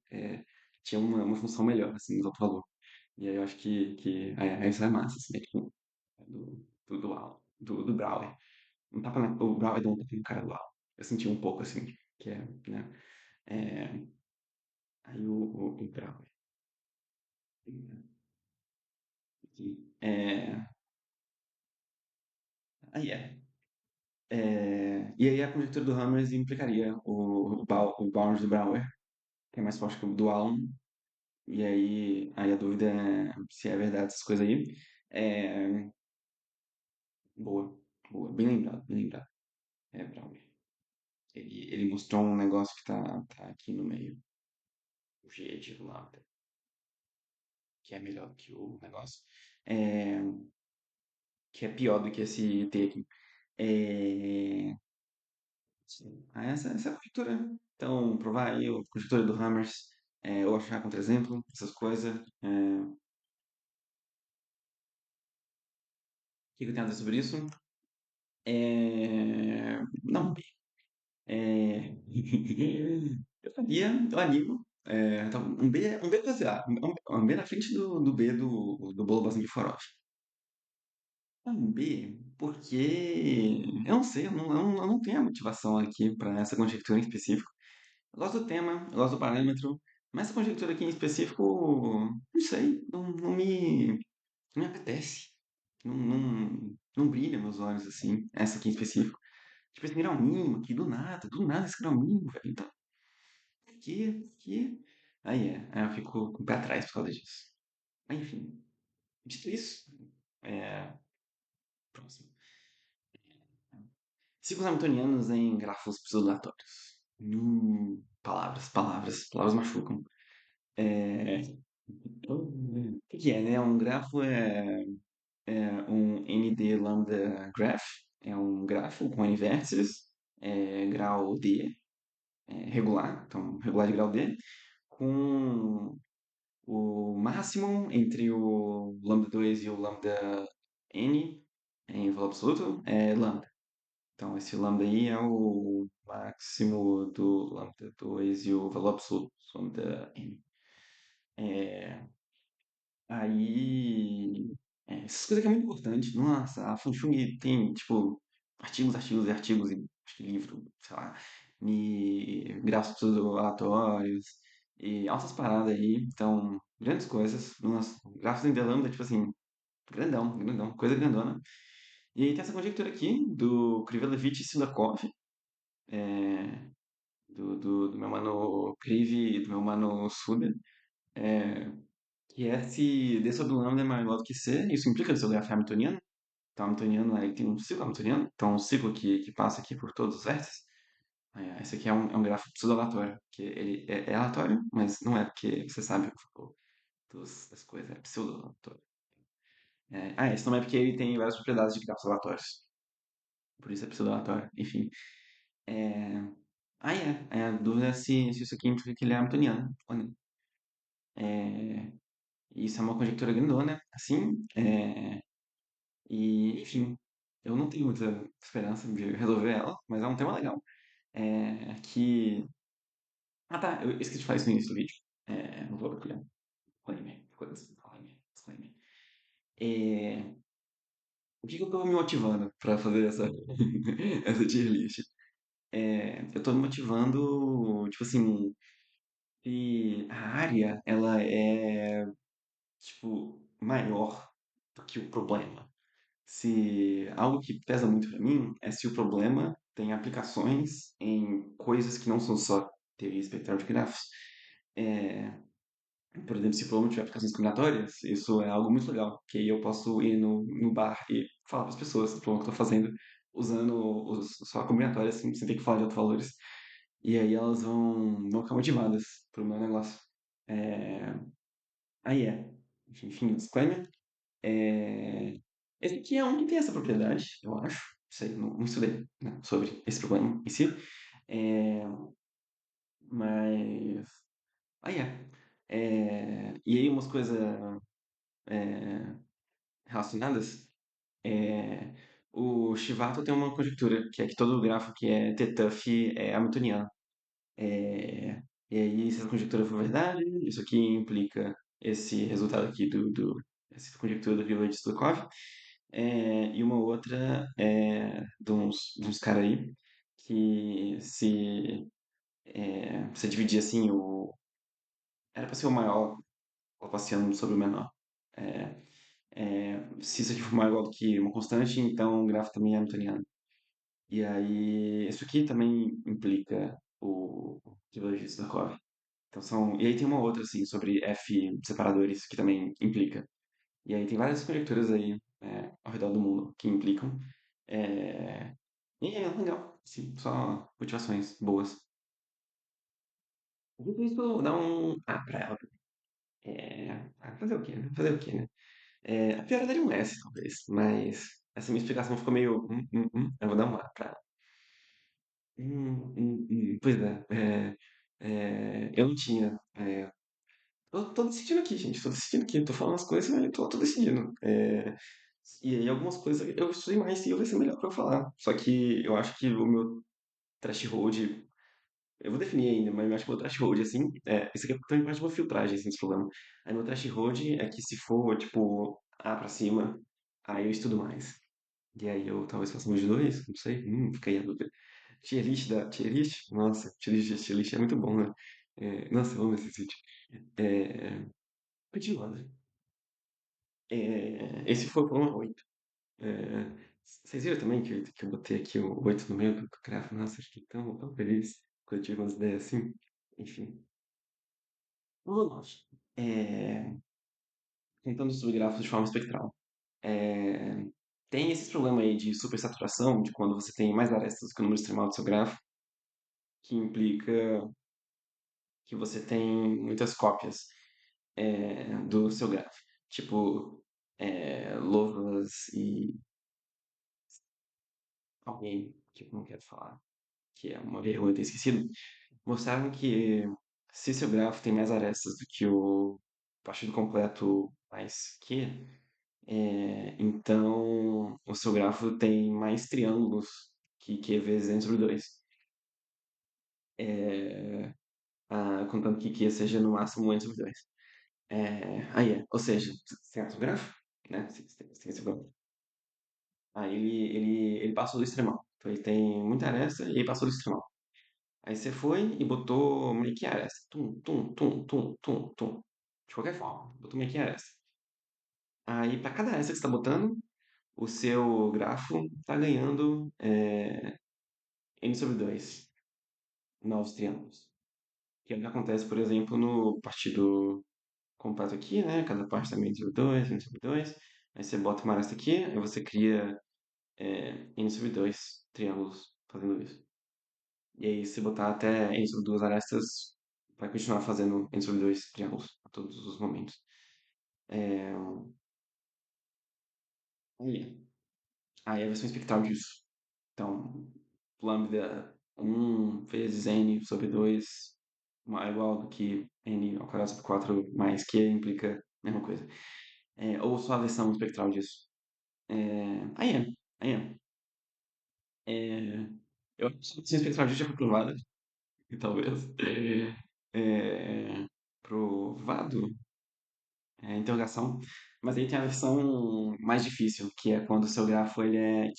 Tinha uma função melhor, assim, no alto valor. E aí eu acho que isso é massa, assim, né? Tipo, do Alan, do Brouwer. O Brouwer deu um tapa no cara do Alan. Eu senti um pouco, assim, que né? É, aí o Brouwer. É, aí e aí a conjectura do Hammers implicaria o bound do Brouwer, que é mais forte que o do Alan. E aí a dúvida é se é verdade essas coisas aí. É, boa, boa, bem lembrado, bem lembrado. Brouwer. Ele mostrou um negócio que tá aqui no meio, o G de lambda, que é melhor que o negócio, é, que é pior do que esse T aqui. É, essa é a conjectura, né? Então, provar aí a conjectura do Hammers, ou achar contra-exemplo, essas coisas. O que eu tenho a dizer sobre isso? Não, É... eu animo. Então, um B quase A. Um B na frente do B do bolo bastante de farofa. Um B, porque eu não sei, eu não tenho a motivação aqui para essa conjectura em específico. Eu gosto do tema, eu gosto do parâmetro, mas essa conjectura aqui em específico, não sei, não me apetece. Não brilha meus olhos assim, essa aqui em específico. Tipo, esse grau mínimo aqui, do nada esse grau mínimo, velho. Então, que. Aí eu fico com o pé atrás por causa disso. Mas, enfim, dito isso, é, próximo. Ciclos hamiltonianos em grafos pseudo-aleatórios. Palavras machucam. O que é, né? Um grafo é um ND lambda graph, é um grafo com N vértices, grau D, regular, então regular de grau D, com o máximo entre o lambda 2 e o lambda n em valor absoluto é lambda. Então, esse lambda aí é o máximo do lambda 2 e o valor absoluto do lambda n. É, essas coisas que é muito importante. Nossa, a Funchung tem, tipo, artigos e artigos, e acho que livro, sei lá, e gráficos aleatórios, e altas paradas aí, então, grandes coisas. Nossa, gráficos em The Lambda, tipo assim, grandão, grandão, coisa grandona. E aí tem essa conjectura aqui do Krivellevich e Sildakov, é, do meu mano Kriv e do meu mano Suda, é, que é se D sobre lambda é maior do que C, isso implica que o seu grafo é hamiltoniano. Então, o hamiltoniano ele tem um ciclo hamiltoniano, então um ciclo que passa aqui por todos os vértices. Esse aqui é um grafo pseudo-aleatório, que ele é aleatório, mas não é porque você sabe das coisas, é pseudo-aleatório. Esse não é porque ele tem várias propriedades de grafos aleatórios, por isso é pseudo-aleatório, enfim. É... A dúvida é se isso aqui implica que ele é hamiltoniano. É, isso é uma conjectura grandona, assim, e, enfim, eu não tenho muita esperança de resolver ela, mas é um tema legal. Que. Ah, tá, eu esqueci de falar isso no início do vídeo. Não vou aqui, disclaimer, disclaimer. É, o que que eu tô me motivando pra fazer essa tier list? Eu tô me motivando, tipo assim, se a área, ela é, tipo, maior do que o problema. Se algo que pesa muito para mim é se o problema tem aplicações em coisas que não são só teoria espectral de grafos. É, por exemplo, se o problema tiver aplicações combinatórias, isso é algo muito legal, que aí eu posso ir no bar e falar para as pessoas o problema que eu estou fazendo usando só combinatórias, sem ter que falar de outros valores. E aí elas vão ficar motivadas pro meu negócio. É, aí é. Enfim, disclaimer. É, esse aqui é um que tem essa propriedade, eu acho. Sei, não estudei, né, sobre esse problema em si. É, mas. Aí é. E aí umas coisas é, relacionadas. É, o Shivato tem uma conjectura, que é que todo grafo que é T-Tuff é hamiltoniano. E aí, se essa conjectura for verdade, isso aqui implica esse resultado aqui essa conjectura do Village Stukov. E uma outra de uns caras aí que se você dividir assim era para ser o maior Laplaciano sobre o menor. É, se isso aqui for maior do que uma constante, então o grafo também é hamiltoniano. E aí, isso aqui também implica o Village Stukov. Então e aí tem uma outra assim sobre F separadores que também implica. E aí tem várias conjecturas aí ao redor do mundo que implicam. É, e é legal, sim, só motivações boas. Dito isso, dá um pra ela. Fazer o quê, né? Fazer o quê, né? A pior daria um S, talvez, mas essa minha explicação ficou meio. Eu vou dar um A pra ela. Pois eu não tinha. Eu tô decidindo aqui, gente, tô decidindo aqui, tô falando as coisas, mas eu tô decidindo. E aí algumas coisas eu estudei mais e vai ser melhor pra eu falar. Só que eu acho que o meu threshold, eu vou definir ainda, mas eu acho que o meu threshold, assim, isso aqui é também parte de uma filtragem, assim, desse problema. Aí meu threshold é que se for, tipo, A pra cima, aí eu estudo mais. E aí eu talvez faça um de dois, não sei, fica aí a dúvida. Tier list? Nossa, tier list é muito bom, né? Nossa, eu amo esse sítio. É, continuando. Esse foi o problema 8. É, vocês viram também que eu botei aqui o 8 no meio do gráfico? Nossa, eu fiquei tão feliz quando eu tive umas ideias assim. Enfim. Vamos lá. É, tentando estudar grafos de forma espectral. É, tem esse problema aí de supersaturação, de quando você tem mais arestas do que o número extremal do seu grafo, que implica que você tem muitas cópias do seu grafo. Tipo, Lovelace e alguém que eu não quero falar, que é uma vergonha ter esquecido, mostraram que se seu grafo tem mais arestas do que o partido completo mais Q, então o seu grafo tem mais triângulos que Q vezes n sobre 2. Contando que Q seja no máximo n sobre 2. Ou seja, você tem o seu grafo, né? Você tem o seu grafo. Aí ele passou do extremão. Então ele tem muita aresta e aí passou do extremão. Aí você foi e botou manequim aresta. Tum, tum, tum, tum, tum, tum. De qualquer forma, botou manequim aresta. Aí para cada aresta que você está botando, o seu grafo está ganhando n sobre 2 novos triângulos. Que é o que acontece, por exemplo, no partido completo aqui, né? Cada parte também n sobre 2 n sobre 2. Aí você bota uma aresta aqui, aí você cria n sobre 2 triângulos fazendo isso. E aí, se botar até n sobre 2 arestas, vai continuar fazendo n sobre 2 triângulos a todos os momentos. É, aí, aí é a versão espectral disso. Então, lambda 1 vezes n sobre 2 é igual do que n ao quadrado sobre 4 mais q implica a mesma coisa. Ou só a versão espectral disso. Aí é, aí é. É, eu acho que a versão espectral disso já foi provada, talvez. É, provado? Interrogação. Mas aí tem a versão mais difícil, que é quando o seu grafo ele é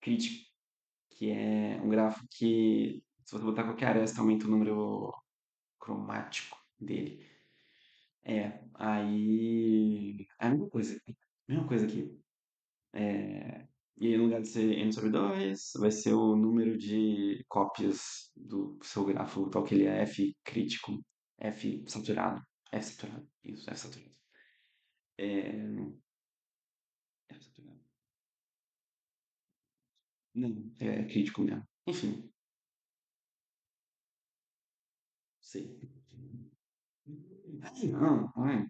crítico, que é um grafo que, se você botar qualquer aresta, aumenta o número cromático dele. Aí. É a mesma coisa. Mesma coisa aqui. E aí, no lugar de ser n sobre 2 vai ser o número de cópias do seu grafo, tal que ele é F crítico, F saturado. F saturado. Isso, F saturado. F saturado. Não, é crítico mesmo. Enfim, sei. Ai, não, ai,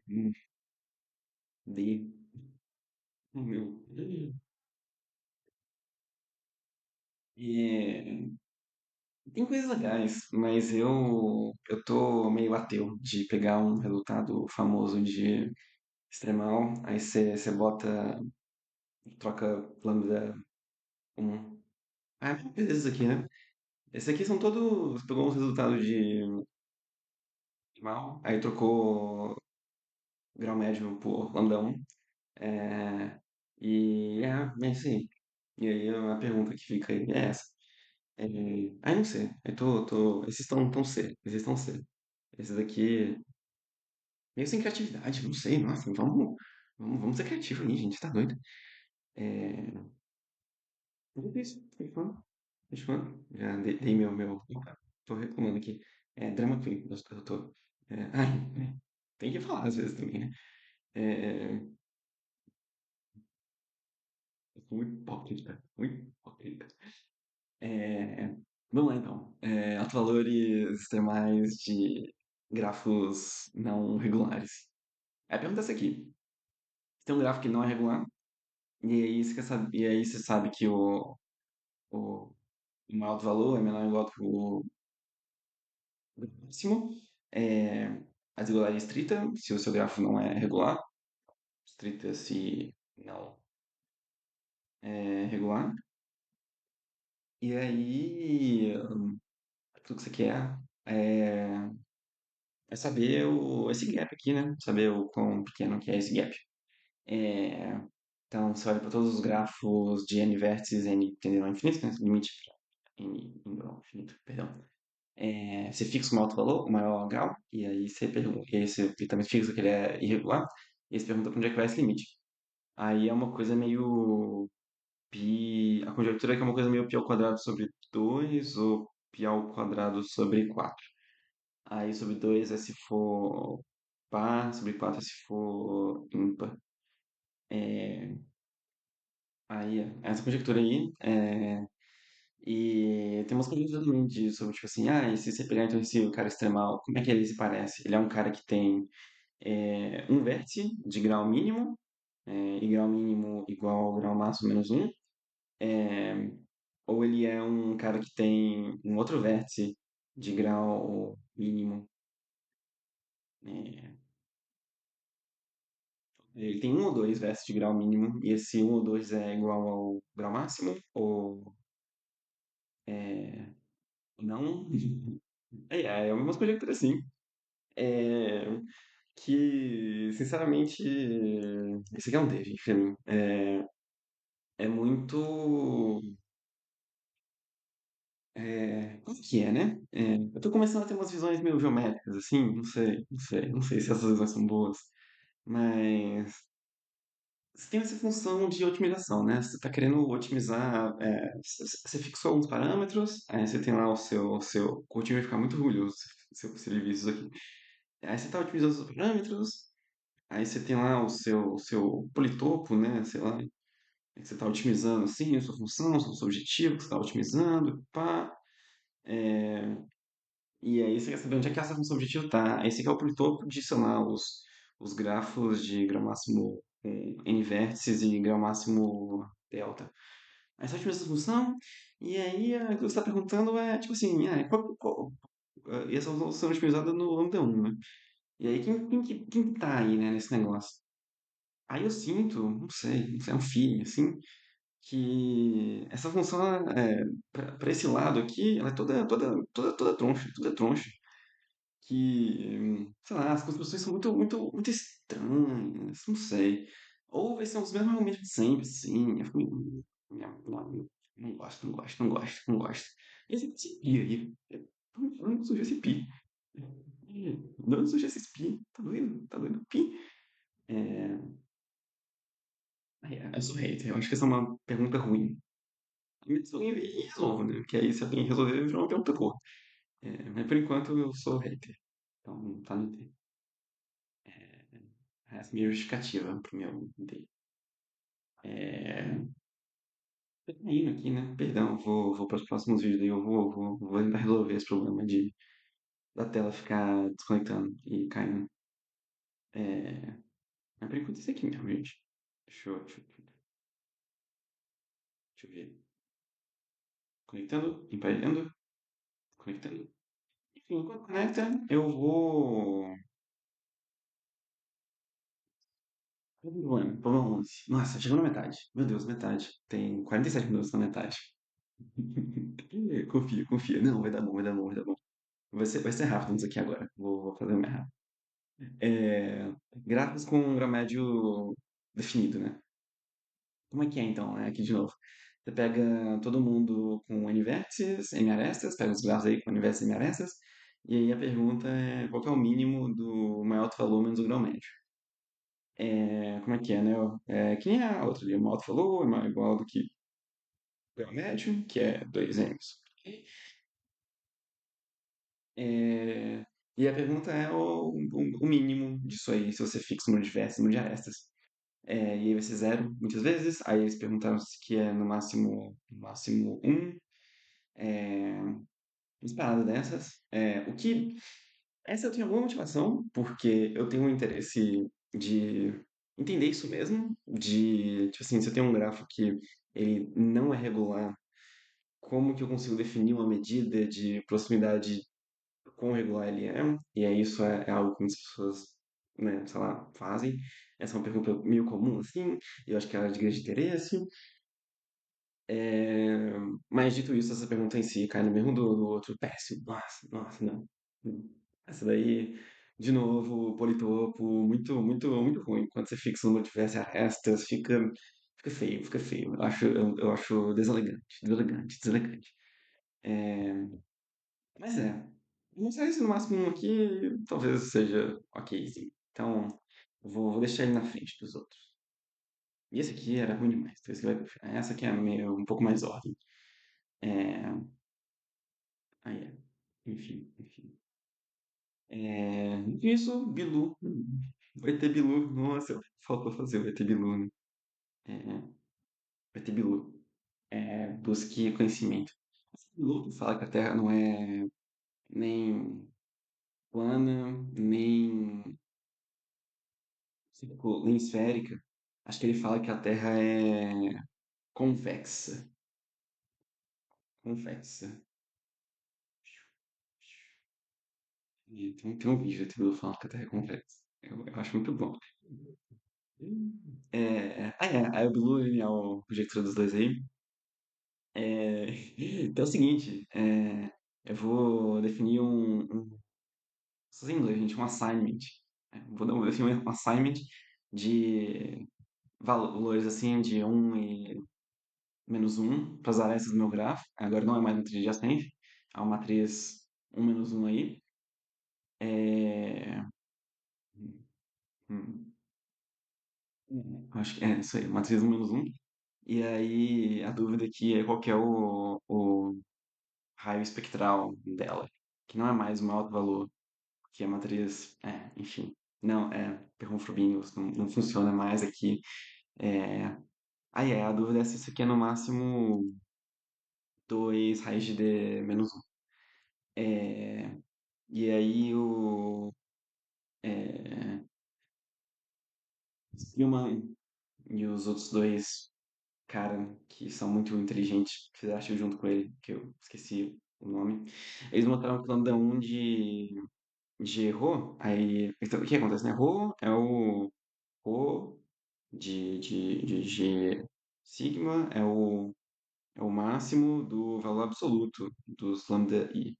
D. Oh, meu. É, tem coisas legais, mas eu tô meio ateu de pegar um resultado famoso de extremal, aí você bota, troca lambda um. Ah, beleza aqui, né? Esse aqui são todos. Você pegou um resultado de extremal, aí trocou grau médio por lambda um. É, é isso aí. E aí a pergunta que fica aí é essa. Não sei. Esses estão tão C. Esses estão C. Esses aqui, meio sem criatividade, não sei. Nossa, vamos ser criativos aí, gente. Tá doido. É, é difícil. Fechou. Fechou. Já dei meu. Tô reclamando aqui. Drama Queen. Eu tô. Tem que falar às vezes também, né? É, eu sou muito hipócrita. Muito hipócrita. É, Vamos lá então. Autovalores extremais de grafos não regulares. A pergunta é essa aqui. Você tem um gráfico que não é regular, e aí você sabe que o, o maior valor é menor ou igual que o máximo. É, a desigualdade é estrita, se o seu grafo não é regular. Estrita se não é regular. E aí, tudo que você quer é, é saber esse gap aqui, né? Saber o quão pequeno que é esse gap. É, então, você olha para todos os grafos de n vértices, n tendendo ao infinito, né? Limite para n indo ao infinito, perdão. Você fixa o maior valor, o maior grau, e aí você pergunta, e aí você também fixa que ele é irregular, e aí você pergunta para onde é que vai esse limite. Aí é uma coisa meio a conjectura é que é uma coisa meio π ao quadrado sobre 2 ou π ao quadrado sobre 4. Aí sobre 2 é se for par, sobre 4 é se for ímpar. É, Aí, essa conjectura aí. E tem umas conjecturas também de, sobre, tipo assim, e se você pegar então esse cara extremal, como é que ele se parece? Ele é um cara que tem um vértice de grau mínimo, e grau mínimo igual ao grau máximo menos um. É, ou ele é um cara que tem um outro vértice de grau mínimo. é, Ele tem um ou dois vértices de grau mínimo, e esse um ou dois é igual ao grau máximo, ou não. É umas conjecturas assim. É, que, sinceramente, esse aqui é um David pra mim. é muito. Como que é, né? Eu tô começando a ter umas visões meio geométricas, assim, não sei se essas visões são boas, mas você tem essa função de otimização, né? Você está querendo otimizar, você fixou alguns parâmetros, aí você tem lá o time vai ficar muito orgulhoso se ele vir isso aqui. Aí você está otimizando os parâmetros, aí você tem lá o seu politopo, né? Sei lá, aí você está otimizando assim a sua função, o seu objetivo que você está otimizando, pá. E aí você quer saber onde é que essa função objetivo está. Aí você quer o politopo de, sei lá, os grafos de grau máximo com n vértices e grau máximo delta. Aí você otimiza essa função, e aí o que você está perguntando é, tipo assim, e essa função sendo otimizada no lambda 1, né? E aí quem que tá aí, né, nesse negócio? Aí eu sinto, não sei, é um feeling, assim, que essa função, para esse lado aqui, ela é toda troncha, toda troncha. Que, sei lá, as construções são muito, muito estranhas, não sei. Ou vai ser os mesmos argumentos de sempre, sim. Eu fico, não gosto, não gosto, não gosto, não gosto. E esse pi aí? Onde surgiu esse pi? De onde surgiu esse pi? Tá doido? Tá doido? Pi? É... eu sou hater, eu acho que essa é uma pergunta ruim. Mas alguém vem e resolve, né? Que aí se alguém resolver, vira uma pergunta boa. Mas por enquanto eu sou hater. Então tá no tempo. Essa é a minha justificativa pro meu date. É... Tá indo aqui, né? Perdão, vou para os próximos vídeos aí. Eu vou tentar resolver esse problema da tela ficar desconectando e caindo. É... Mas por enquanto é isso aqui mesmo, gente. Deixa eu ver. Conectando, emparelhando, conectando. Enfim, enquanto conecta, eu vou. Problema 11. Nossa, chegou na metade. Meu Deus, metade. Tem 47 minutos na metade. Confia, confia. Não, vai dar bom, vai dar bom, vai dar bom. Vai ser rápido isso aqui agora. Vou fazer mais rápido. Gráficos com um grau médio definido, né? Como é que é então, né? Aqui de novo. Você pega todo mundo com N vértices, M arestas, pega os gráficos aí com N vértices e M arestas, e aí a pergunta é qual que é o mínimo do maior alto valor menos o grau médio. Como é que é, né? Que nem a outra ali, o maior alto valor é igual do que o grau médio, que é 2 m's. É, e a pergunta é o mínimo disso aí, se você fixa o número de vértices e o número de arestas. E aí vai ser zero muitas vezes. Aí eles perguntaram se que é no máximo um. É, umas paradas dessas. Essa eu tenho alguma motivação, porque eu tenho um interesse de entender isso mesmo. Tipo assim, se eu tenho um grafo que ele não é regular, como que eu consigo definir uma medida de proximidade quão regular ele é? E aí isso é algo que muitas pessoas, né, sei lá, fazem. Essa é uma pergunta meio comum, assim, e eu acho que ela é de grande interesse. É, mas dito isso, essa pergunta em si cai no mesmo do outro péssimo. Nossa, nossa, não. Essa daí, de novo, politopo, muito, muito, muito ruim. Quando você fixa o número de vezes arestas, fica feio, fica feio. Eu acho deselegante, deselegante, deselegante. É, mas vou mostrar esse no máximo um aqui, talvez seja ok, sim. Então, vou deixar ele na frente dos outros. E esse aqui era ruim demais, então esse aqui vai pro final. Essa aqui é meio, um pouco mais ordem. É, aí é. Enfim, enfim. Isso, Bilu. Vai ter Bilu. Nossa, faltou fazer o ET Bilu, né? É, vai ter Bilu. Busque conhecimento. Bilu fala que a Terra não é nem plana, nem esférica. Acho que ele fala que a Terra é convexa. Convexa. Tem um vídeo do ET Bilu falando que a Terra é convexa. Eu acho muito bom. Aí o Bilu ele é o conjectura dos dois aí. É, então é o seguinte, eu vou definir só em inglês, gente, um assignment. Vou definir um assignment de valores assim de 1 e menos um para as arestas do meu grafo. Agora não é mais matriz adjacente, é uma matriz um menos um aí. É... hum, acho que é isso aí, matriz um menos um. E aí a dúvida aqui é qual que é o raio espectral dela, que não é mais um alto valor, que é matriz, enfim. Não, Perron-Frobenius não funciona mais aqui. É, a dúvida é se isso aqui é no máximo 2 raiz de D menos um. É, e aí é, Spielmann e os outros dois cara que são muito inteligentes, que fizeram artigo junto com ele, que eu esqueci o nome, eles mostraram que o lambda 1 de Rho, aí, então, o que acontece, né? Rho é o Rho de G sigma, é o máximo do valor absoluto dos lambda i.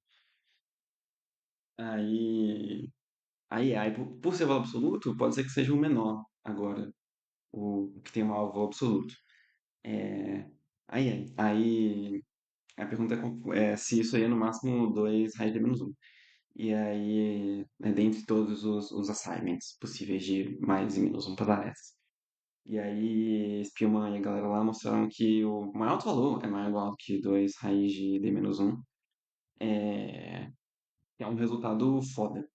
Aí, aí por ser valor absoluto, pode ser que seja o menor agora, o que tem um valor absoluto. É, aí a pergunta é se isso aí é no máximo 2 raiz de menos um. E aí, dentre todos os assignments possíveis de mais e menos um para essas. E aí, Spielman e a galera lá mostraram que o maior alto valor é maior ou igual que 2 raiz de d menos um. É, é um resultado foda.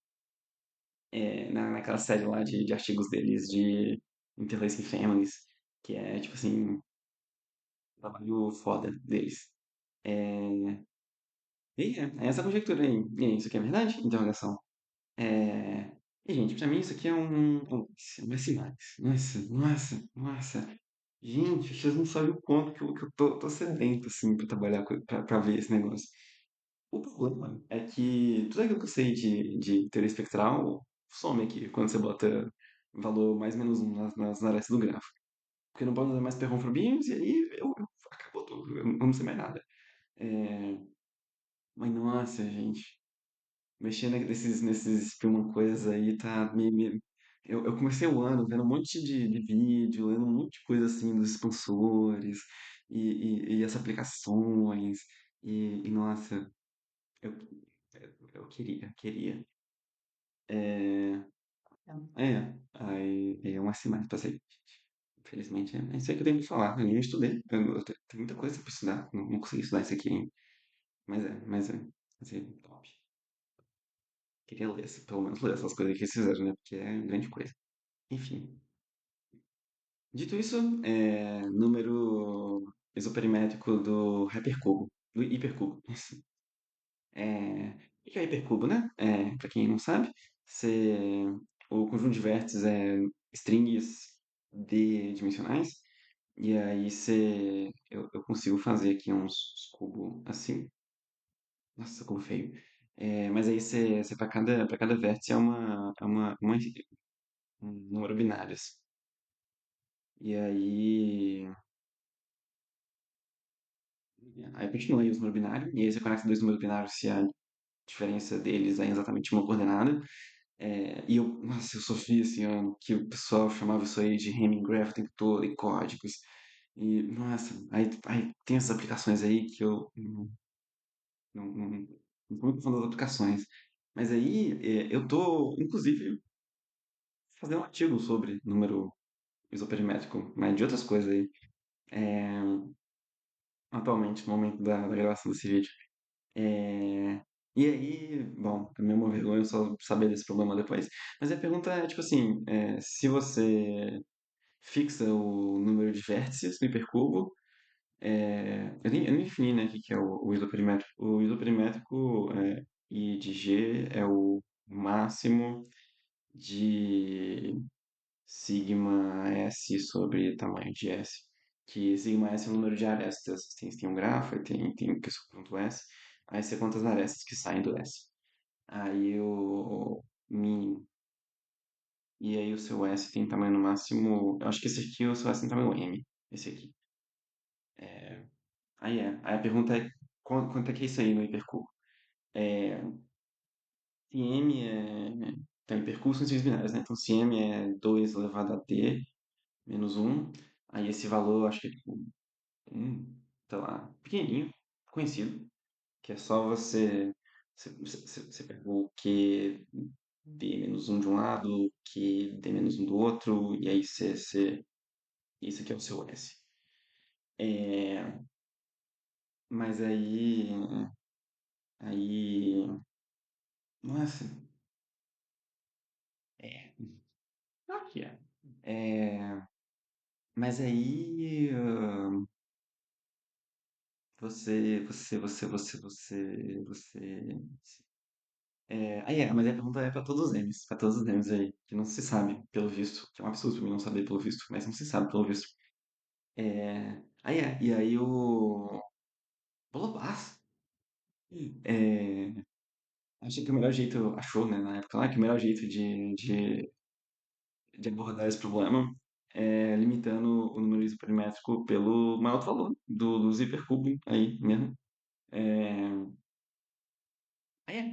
Naquela série lá de artigos deles de Interlacing Families, que é, tipo assim, um trabalho foda deles. É, é essa conjectura aí. E aí, isso aqui é verdade? Interrogação. É, e, gente, pra mim isso aqui é um S+. Nossa, nossa, nossa. Gente, vocês não sabem o quanto que eu tô sedento, assim, pra trabalhar, pra ver esse negócio. O problema é que tudo aquilo que eu sei de teoria espectral some aqui quando você bota valor mais menos um nas arestas do grafo. Porque não pode usar mais perronfrobinos e aí acabou tudo, eu não sei mais nada. É, mas nossa, gente. Mexer nesses filmes coisas aí tá eu comecei o ano vendo um monte de vídeo, lendo um monte de coisa assim dos expansores e as aplicações nossa, eu, eu queria. É, aí é um assim mais pra ser. Infelizmente, é isso aí que eu tenho que falar. Eu nem estudei, tenho muita coisa pra estudar, não consegui estudar isso aqui ainda. Mas é top. Queria ler, pelo menos ler essas coisas que eles fizeram, né? Porque é grande coisa. Enfim. Dito isso, número isoperimétrico do hipercubo, do hipercubo. O que é hipercubo, né? Para quem não sabe, você, o conjunto de vértices é strings d-dimensionais, e aí eu consigo fazer aqui uns cubos assim. Nossa, como feio. Mas aí você para cada vértice um número binário, assim. E aí continua aí os números binários, e aí você conecta dois números binários se a diferença deles é exatamente uma coordenada. Nossa, eu sofri esse ano que o pessoal chamava isso aí de Hamming Graph o tempo todo, e códigos. E, nossa, aí tem essas aplicações aí que eu não tô muito fã das aplicações. Mas aí eu tô, inclusive, fazendo um artigo sobre número isoperimétrico, mas de outras coisas aí. É, atualmente, no momento da gravação desse vídeo. E aí, bom, também é uma vergonha só saber desse problema depois. Mas a pergunta é, tipo assim, se você fixa o número de vértices do hipercubo, eu nem defini, né, o que que é o isoperimétrico. O isoperimétrico, I de G é o máximo de sigma S sobre tamanho de S. Que sigma S é o número de arestas. Tem um grafo, aí tem o que é subconjunto S. Aí você conta as arestas que saem do S. Aí o mínimo. E aí o seu S tem tamanho no máximo. Eu acho que esse aqui o seu S tem tamanho M. Esse aqui. Aí a pergunta é quanto é que é isso aí no hipercubo? É, se M é. Então, hipercubo são sigmas binários, né? Então, se M é 2 elevado a D menos um, aí esse valor, acho que é tipo 1. tá lá, pequenininho, conhecido, que é só você pegou o Q D-1 de um lado, Q D-1 do outro, e aí isso aqui é o seu S. É, mas aí, nossa, é, claro que é. É, mas aí, você, mas a pergunta é para todos os M's, para todos os M's aí, que não se sabe, pelo visto, que é um absurdo pra mim não saber pelo visto, mas não se sabe pelo visto. E aí o Bolobás, é, achei que o melhor jeito, achou, né, na época lá, que o melhor jeito de abordar esse problema é limitando o número isoperimétrico pelo maior valor dos hipercúbios aí mesmo. É,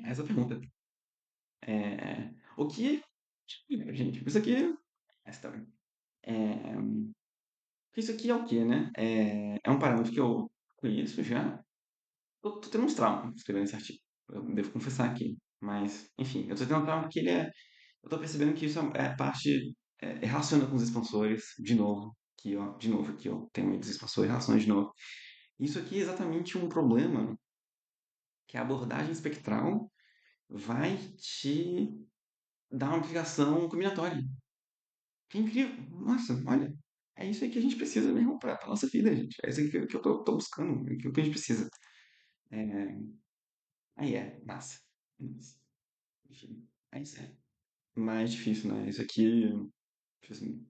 essa é a pergunta. O que, gente, isso aqui, essa também. É, isso aqui é o quê, né? É um parâmetro que eu conheço já. Eu tô tendo uns traumas escrevendo esse artigo. Eu devo confessar aqui. Mas, enfim, eu tô tendo um trauma porque ele é. Eu tô percebendo que isso é parte. Relaciona com os expansores, de novo. Aqui, ó. De novo, aqui, ó. Tem muitos expansores, relaciona de novo. Isso aqui é exatamente um problema que a abordagem espectral vai te dar uma aplicação combinatória. Que é incrível. Nossa, olha. É isso aí que a gente precisa mesmo pra nossa vida, gente. É isso aí que eu tô buscando. É aquilo que a gente precisa. É, aí massa. Mas, enfim, é isso aí. Mais difícil, né? Isso aqui, tipo assim,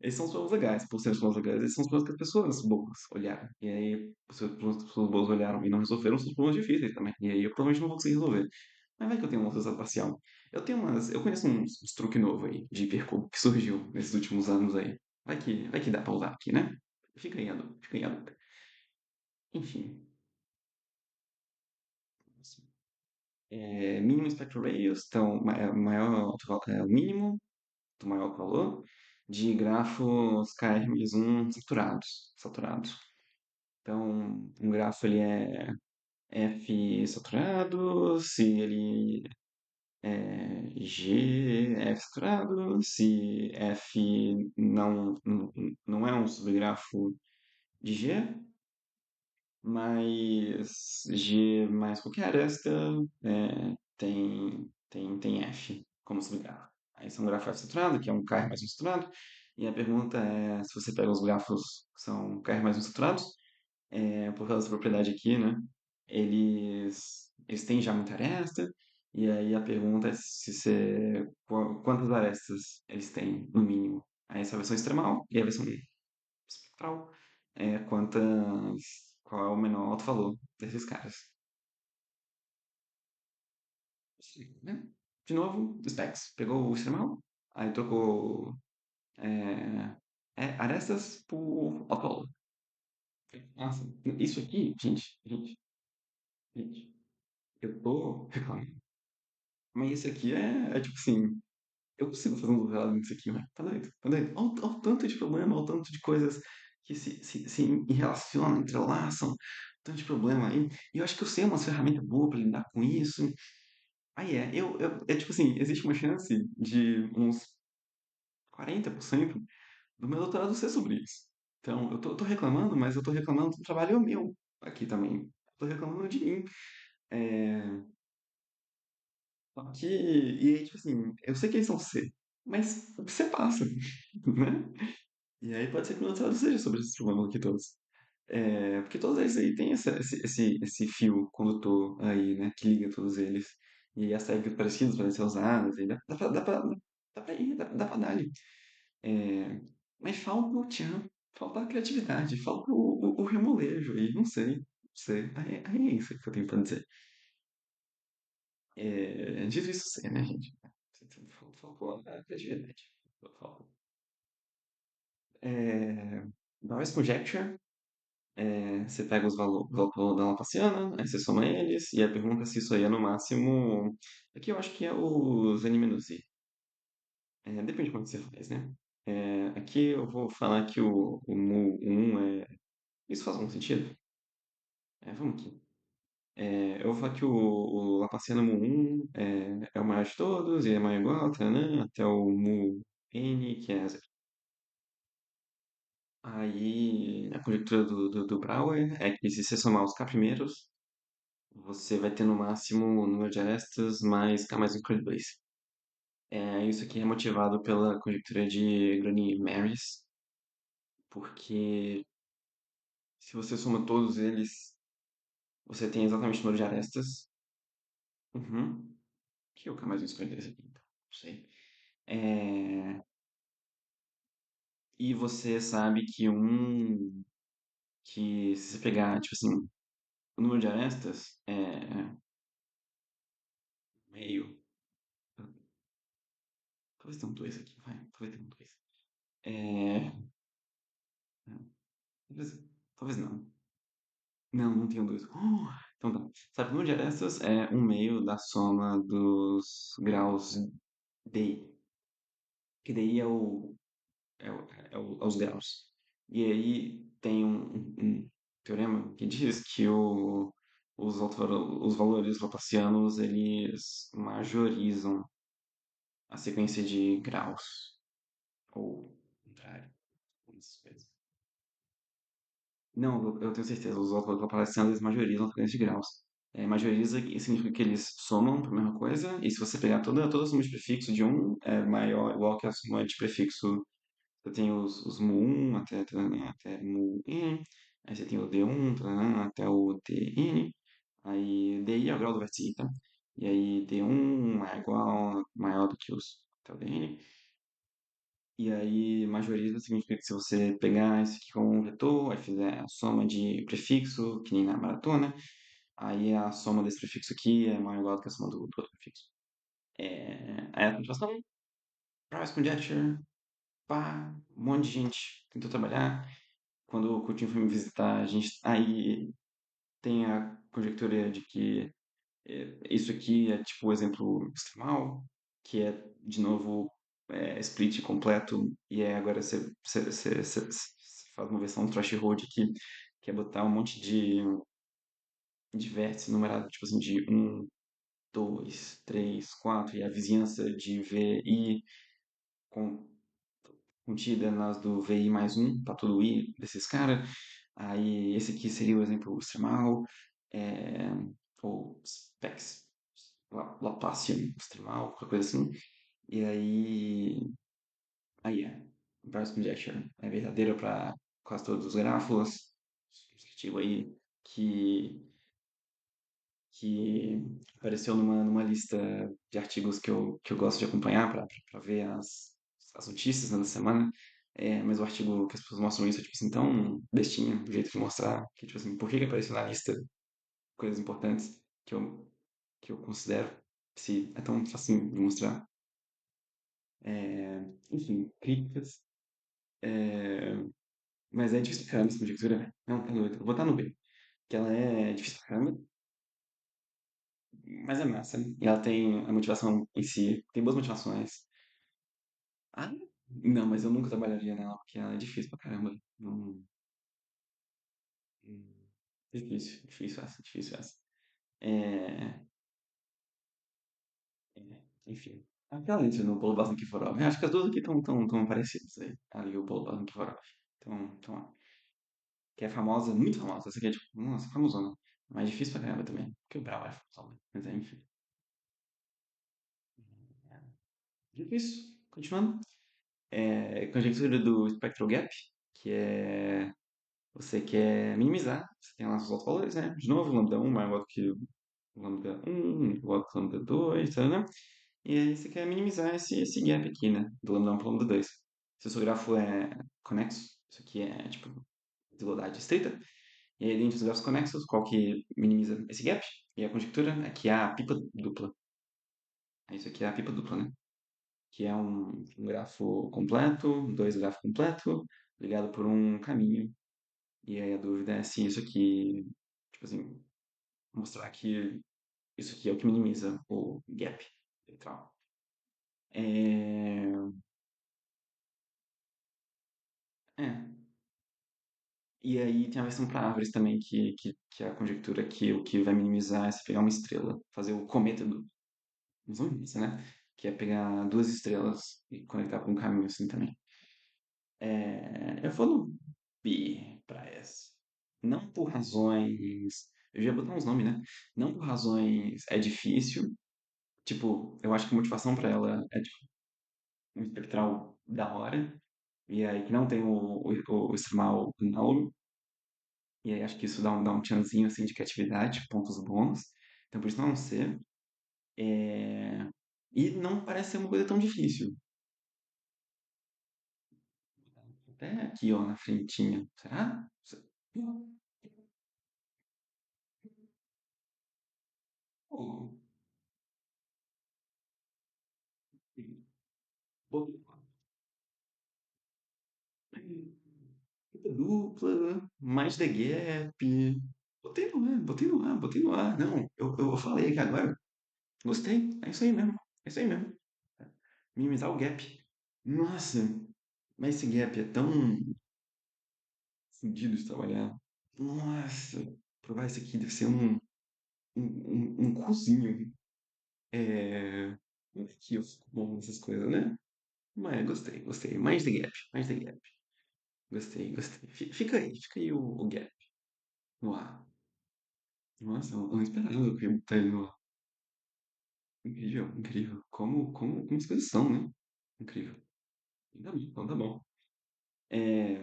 esses são os problemas legais, por serem os problemas legais, esses são os problemas que as pessoas boas olharam. E aí, as pessoas boas olharam e não resolveram, são os problemas difíceis também. E aí eu provavelmente não vou conseguir resolver. Mas vai que eu tenho uma resultado parcial. Eu conheço uns truque novo aí, de hipercubo, que surgiu nesses últimos anos aí. Vai que dá pra usar aqui, né? Fica aí a dúvida. Enfim. Mínimo spectral radius, então, o mínimo do maior valor de grafos KR-1 saturados. Então, um grafo ele é F saturado, se ele é G F saturado, se F não é um subgrafo de G, mas G mais qualquer aresta tem F como subgrafo. Aí são um grafo F saturado, que é um K mais um saturado, e a pergunta é se você pega os grafos que são K mais um saturados, por causa dessa propriedade aqui, né? Eles têm já muita aresta, e aí a pergunta é quantas arestas eles têm, no mínimo. Aí essa é a versão extremal, e a versão espectral qual é o menor alto-valor desses caras. Sim, né? De novo, specs. Pegou o extremal, aí trocou é, arestas por alto-valor. Nossa, isso aqui, gente, eu tô reclamando. Mas isso aqui é tipo assim, eu consigo fazer um doutorado nisso aqui, mas tá doido, tá doido. Olha o tanto de problema, olha o tanto de coisas que se relacionam, entrelaçam, tanto de problema. E eu acho que eu sei umas ferramentas boas pra lidar com isso. Aí é tipo assim, existe uma chance de uns 40% do meu doutorado ser sobre isso. Então, eu tô reclamando, mas eu tô reclamando do trabalho meu aqui também. Eu tô reclamando de mim. É, só que, e aí, tipo assim, eu sei que eles são C, mas o C passa, né? E aí pode ser que o meu doutorado seja sobre esses problemas aqui todos. Porque todos eles aí têm esse fio condutor aí, né? Que liga todos eles. E aí as técnicas parecidas podem ser usadas. E dá pra ir, dá pra dar ali. É, mas falta o tchan, falta a criatividade, falta o remolejo aí. Não sei, não sei. Aí é isso que eu tenho pra dizer. Dito isso, sei, né, gente? Faltou a criatividade. Faltou. É, Noise Conjecture. Você pega o valor da Laplaciana, aí você soma eles, e aí pergunta se isso aí é no máximo. Aqui eu acho que é os N-I. Depende de como você faz, né? Aqui eu vou falar que o mu1 é. Isso faz algum sentido? Vamos aqui. Eu vou falar que o Laplaciano mu1 é o maior de todos e é maior ou igual, tanã, até o mu-n, que é zero. Aí a conjectura do Brouwer é que se você somar os k primeiros, você vai ter no máximo o número de arestas mais k mais 1 por 2. Isso aqui é motivado pela conjectura de Gröning-Marys, porque se você soma todos eles, você tem exatamente o número de arestas. Uhum. Que é o k mais 1 por 2 aqui, então. Não sei. É, E você sabe que se você pegar, tipo assim, o número de arestas é meio. Talvez tenha um 2 aqui, vai. Talvez tenha um 2. É, talvez, talvez não. Não, não tem um 2. Então tá. Sabe, o número de arestas é um meio da soma dos graus DI. Que DI é os graus. E aí tem um teorema que diz que os valores laplacianos eles majorizam a sequência de graus. Ou o contrário. Essas coisas. Não, eu tenho certeza. Os valores laplacianos eles majorizam a sequência de graus. Majoriza significa que eles somam para a mesma coisa, e se você pegar toda a soma de prefixo de um, é maior, igual que a soma de prefixo. Você tem os mu1 até mu-n, aí você tem o d1 até o dn, aí di é o grau do vértice i, tá? E aí d1 é igual, maior do que os até o dn. E aí majoriza significa que se você pegar isso aqui como um vetor, aí fizer a soma de prefixo, que nem na maratona, aí a soma desse prefixo aqui é maior ou igual do que a soma do outro prefixo. Aí a continuação, Price Conjecture, pá, um monte de gente tentou trabalhar. Quando o Coutinho foi me visitar, a gente aí tem a conjectura de que isso aqui é tipo o exemplo extremal, que é de novo split completo e agora você faz uma versão threshold que é botar um monte de vértices numerados tipo assim de um 2 3 4 e a vizinhança de VI com contida nas do VI mais um para todo I desses caras. Aí esse aqui seria o exemplo extremal, é, ou specs, Laplacian extremal, qualquer coisa assim. E aí Bryce Conjecture é verdadeira para quase todos os grafos. Esse artigo aí que, que apareceu numa lista de artigos que eu gosto de acompanhar para ver as notícias, né, da semana. Mas o artigo que as pessoas mostram isso é tipo assim, tão bestinha, o jeito de mostrar, que tipo assim, por que apareceu na lista coisas importantes que eu considero, se é tão fácil de mostrar. Enfim, críticas. É, mas é difícil pra caramba essa conjectura, velho. Não, tá doido. Eu vou botar no B. Que ela é difícil pra caramba, mas é massa, né? E ela tem a motivação em si. Tem boas motivações. Ah, não, mas eu nunca trabalharia nela, porque ela é difícil pra caramba. Não, difícil, difícil essa. É, enfim. Aquela entra no Bolo Boston Kiforov. Eu acho que as duas aqui estão parecidas aí. Ali e o Bolo Boston Kiforov. Então, que é famosa, muito famosa. Essa aqui é tipo, nossa, famosona. Mas difícil pra caramba também. Porque o Brau é famoso, né? Mas enfim. Difícil. Continuando. Conjectura do Spectral Gap, que é você quer minimizar. Você tem lá os outros valores, né? De novo, lambda 1 maior do que lambda 1, igual que lambda 2, tá, né? E aí você quer minimizar esse gap aqui, né? Do lambda 1 para o lambda 2. Se o seu grafo é conexo, isso aqui é tipo desigualdade estrita. E aí, dentro dos grafos conexos, qual que minimiza esse gap? E a conjectura é que é a pipa dupla. Isso aqui é a pipa dupla, né? Que é um grafo completo, dois grafos completos, ligado por um caminho. E aí a dúvida é se isso aqui, tipo assim, mostrar que isso aqui é o que minimiza o gap literal. É, É. E aí tem a versão para árvores também, que é a conjectura que o que vai minimizar é se pegar uma estrela, fazer o cometa do zumbi, né? Que é pegar duas estrelas e conectar por um caminho assim também. Eu vou no B pra essa. Não por razões. Eu já ia botar uns nomes, né? Não por razões é difícil. Tipo, eu acho que a motivação pra ela é tipo, um espectral da hora. E aí que não tem o extremal não. E aí acho que isso dá um tchanzinho assim de criatividade, pontos bons. Então por isso não é um C. É, E não parece ser uma coisa tão difícil. Até aqui, ó, na frentinha. Será? Oh, dupla, mais The Gap. Botei no ar, botei no ar. Não, eu falei que agora. Gostei, é isso aí mesmo. É isso aí mesmo. Minimizar o gap. Nossa, mas esse gap é tão fodido de trabalhar. Nossa, provar isso aqui deve ser um cozinho. É. Que eu fico bom nessas coisas, né? Mas gostei, gostei. Mais The Gap, mais The Gap. Gostei, gostei. Fica aí o gap no ar. Nossa, eu não esperava que botar ele no ar. Incrível, incrível. Como as coisas são, né? Incrível. Ainda bem, então tá bom. É,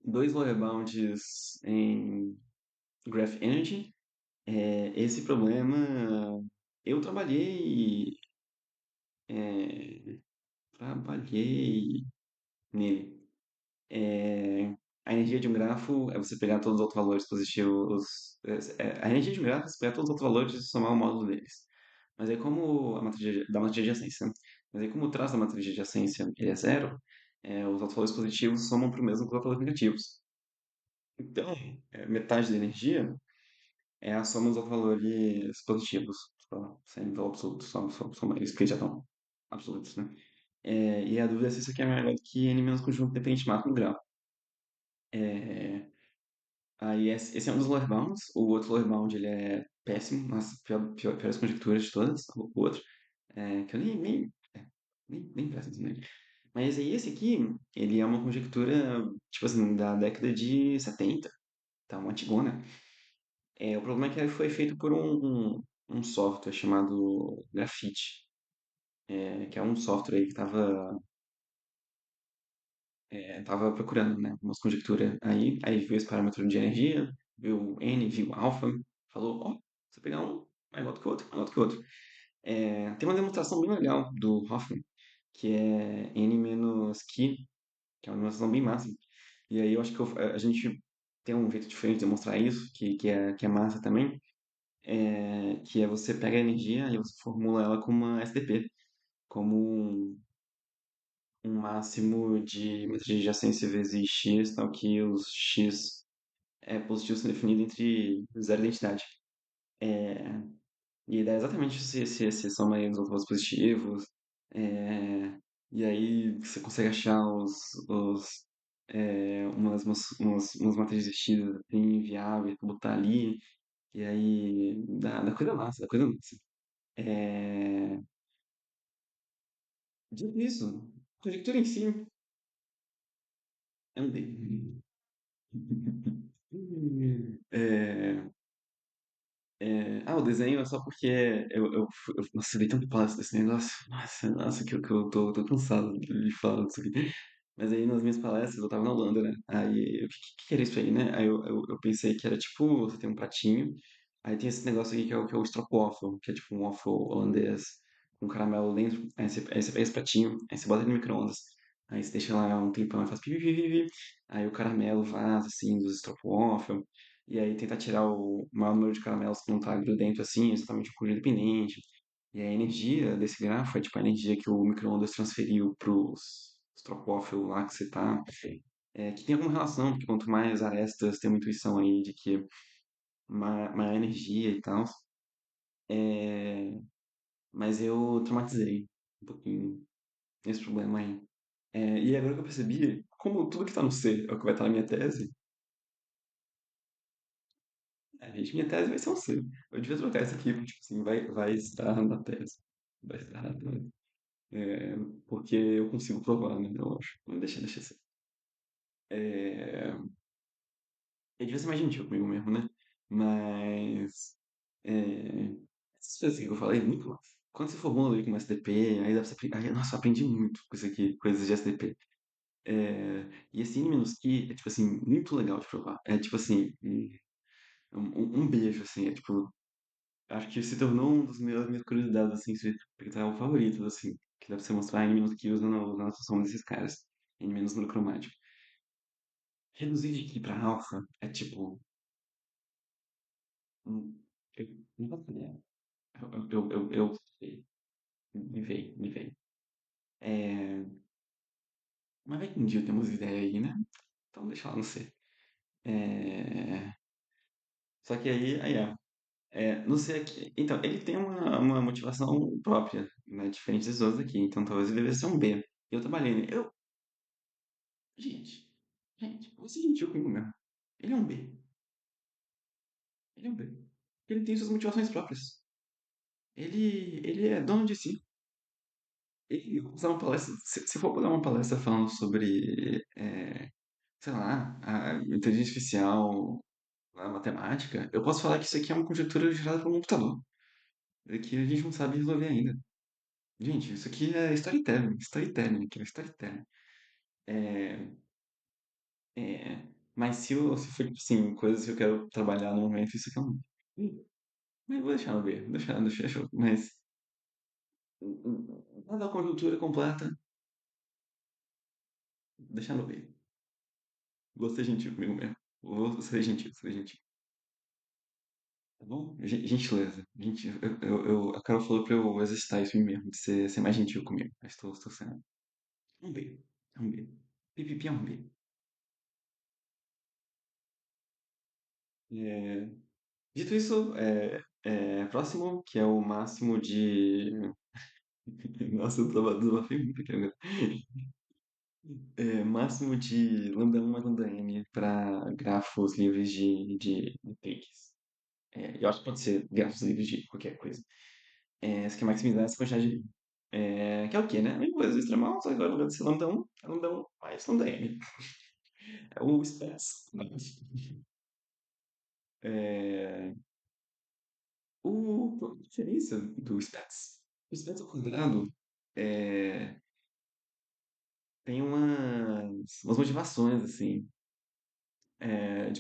dois lower bounds em Graph Energy. Esse problema eu é, trabalhei nele. É, a energia de um grafo é você pegar todos os autovalores positivos. A energia de um grafo é você pegar todos os autovalores e somar o módulo deles. Mas aí como a matriz da matriz de adjacência, né? Mas aí como o traço da matriz de adjacência ele é zero, os autovalores positivos somam para o mesmo que os autovalores negativos. Então, metade da energia é a soma dos autovalores positivos, sem valor absoluto, soma eles que já estão absolutos, né? E a dúvida é se isso aqui é maior do que n menos conjunto dependente máximo grau. É, Aí esse é um dos lower bounds. O outro lower bound ele é péssimo. Nossa, piores conjecturas de todas. O outro. Que eu nem presto atenção nele. Mas aí esse aqui, ele é uma conjectura, tipo assim, da década de 70. Tá, uma antigona. O problema é que ele foi feito por um software chamado Graphite. Que é um software aí que tava procurando, né, umas conjecturas aí viu esse parâmetro de energia, viu N, viu alfa, falou, ó, se eu pegar um, mais alto que o outro, mais alto que o outro. Tem uma demonstração bem legal do Hoffman, que é N menos Q, que é uma demonstração bem massa. E aí eu acho que a gente tem um jeito diferente de demonstrar isso, que é massa também, que é você pega a energia e você formula ela como uma SDP, como um máximo de matriz de adjacência vezes x, tal que os x positivos são definidos entre zero e identidade. É, e a ideia é exatamente se soma aí os outros positivos, é, e aí você consegue achar umas matrizes x assim, viáveis pra botar ali, e aí dá coisa massa, dá coisa massa. É, dito isso, a conjectura em si é um D. É, o desenho é só porque nossa, eu dei tanto passo desse negócio. Nossa, que eu tô cansado de falar disso aqui. Mas aí nas minhas palestras eu tava na Holanda, né? Aí o que era isso aí, né? Aí eu pensei que era tipo, você tem um pratinho, aí tem esse negócio aqui que é o stroopwafel, que é tipo um waffle holandês com caramelo dentro. Aí você pega esse pratinho, aí você bota ele no micro-ondas, aí você deixa lá um tempão e faz pi, pi, pi, pi, pi. Aí o caramelo vaza assim dos stroopwafel. E aí tentar tirar o maior número de caramelos que não tá grudento assim, exatamente o cor independente. E a energia desse grafo é tipo a energia que o micro-ondas transferiu pros Stroopwafel lá que você tá. Que tem alguma relação, porque quanto mais arestas tem uma intuição aí de que maior energia e tal. É, mas eu traumatizei um pouquinho esse problema aí. E agora que eu percebi, como tudo que tá no C é o que vai estar na minha tese, gente, minha tese vai ser um C. Eu devia trocar isso aqui, tipo assim, vai estar na tese. Vai estar na tese. É, porque eu consigo provar, né? Eu acho. Não deixa ser. É, eu devia ser mais gentil comigo mesmo, né? Mas. É, essas coisas que eu falei, muito massa. Quando você formula ali com SDP, aí dá pra você aprender. Aí, nossa, eu aprendi muito com isso aqui, coisas de SDP. E esse N-Q é, tipo assim, muito legal de provar. É tipo assim, um beijo, assim. É tipo, acho que se tornou um dos meus minhas curiosidades, assim, porque tá o favorito, assim. Que dá pra você mostrar N-Q usando a soma desses caras. N- número cromático. Reduzir de Ki pra alfa é tipo. Eu não faço ideia. Eu me veio. É, mas vai que um dia temos ideia aí, né? Então deixa lá não ser. É, só que não sei aqui. Então, ele tem uma motivação própria, né? Diferente dos outros aqui. Então talvez ele devesse ser um B. Eu trabalhei nele. Gente, você gentil comigo mesmo. Ele é um B. Ele é um B. Ele tem suas motivações próprias. Ele é dono de si. Ele usar uma palestra. Se for dar uma palestra falando sobre, sei lá, a inteligência artificial, a matemática, eu posso falar que isso aqui é uma conjectura gerada por um computador. É que a gente não sabe resolver ainda. Gente, isso aqui é storytelling. Storytelling, aqui é storytelling. É, mas se for, tipo assim, coisas que eu quero trabalhar no momento, isso aqui é um. Mas vou deixar no B. Mas. Nada da conjuntura completa, deixar no B. Vou ser gentil comigo mesmo. Vou ser gentil, ser gentil. Tá bom? Gentileza. A Carol falou pra eu exercitar isso em mim mesmo, de ser mais gentil comigo. Mas estou sendo. Um B. É um B. Pipipi é um B. É, dito isso, próximo, que é o máximo de. Nossa, eu desabafei muito aqui agora. Máximo de lambda 1 mais lambda n para grafos livres de takes. Eu acho que pode ser grafos livres de qualquer coisa. Você quer maximizar essa quantidade de linha. Que é o quê, né? A mesma coisa do extremal, só que agora, ao invés de ser lambda 1, é lambda 1 mais lambda n. É o SPAS. É, a diferença do SPAS. O SPAS ao quadrado é, tem umas motivações, assim.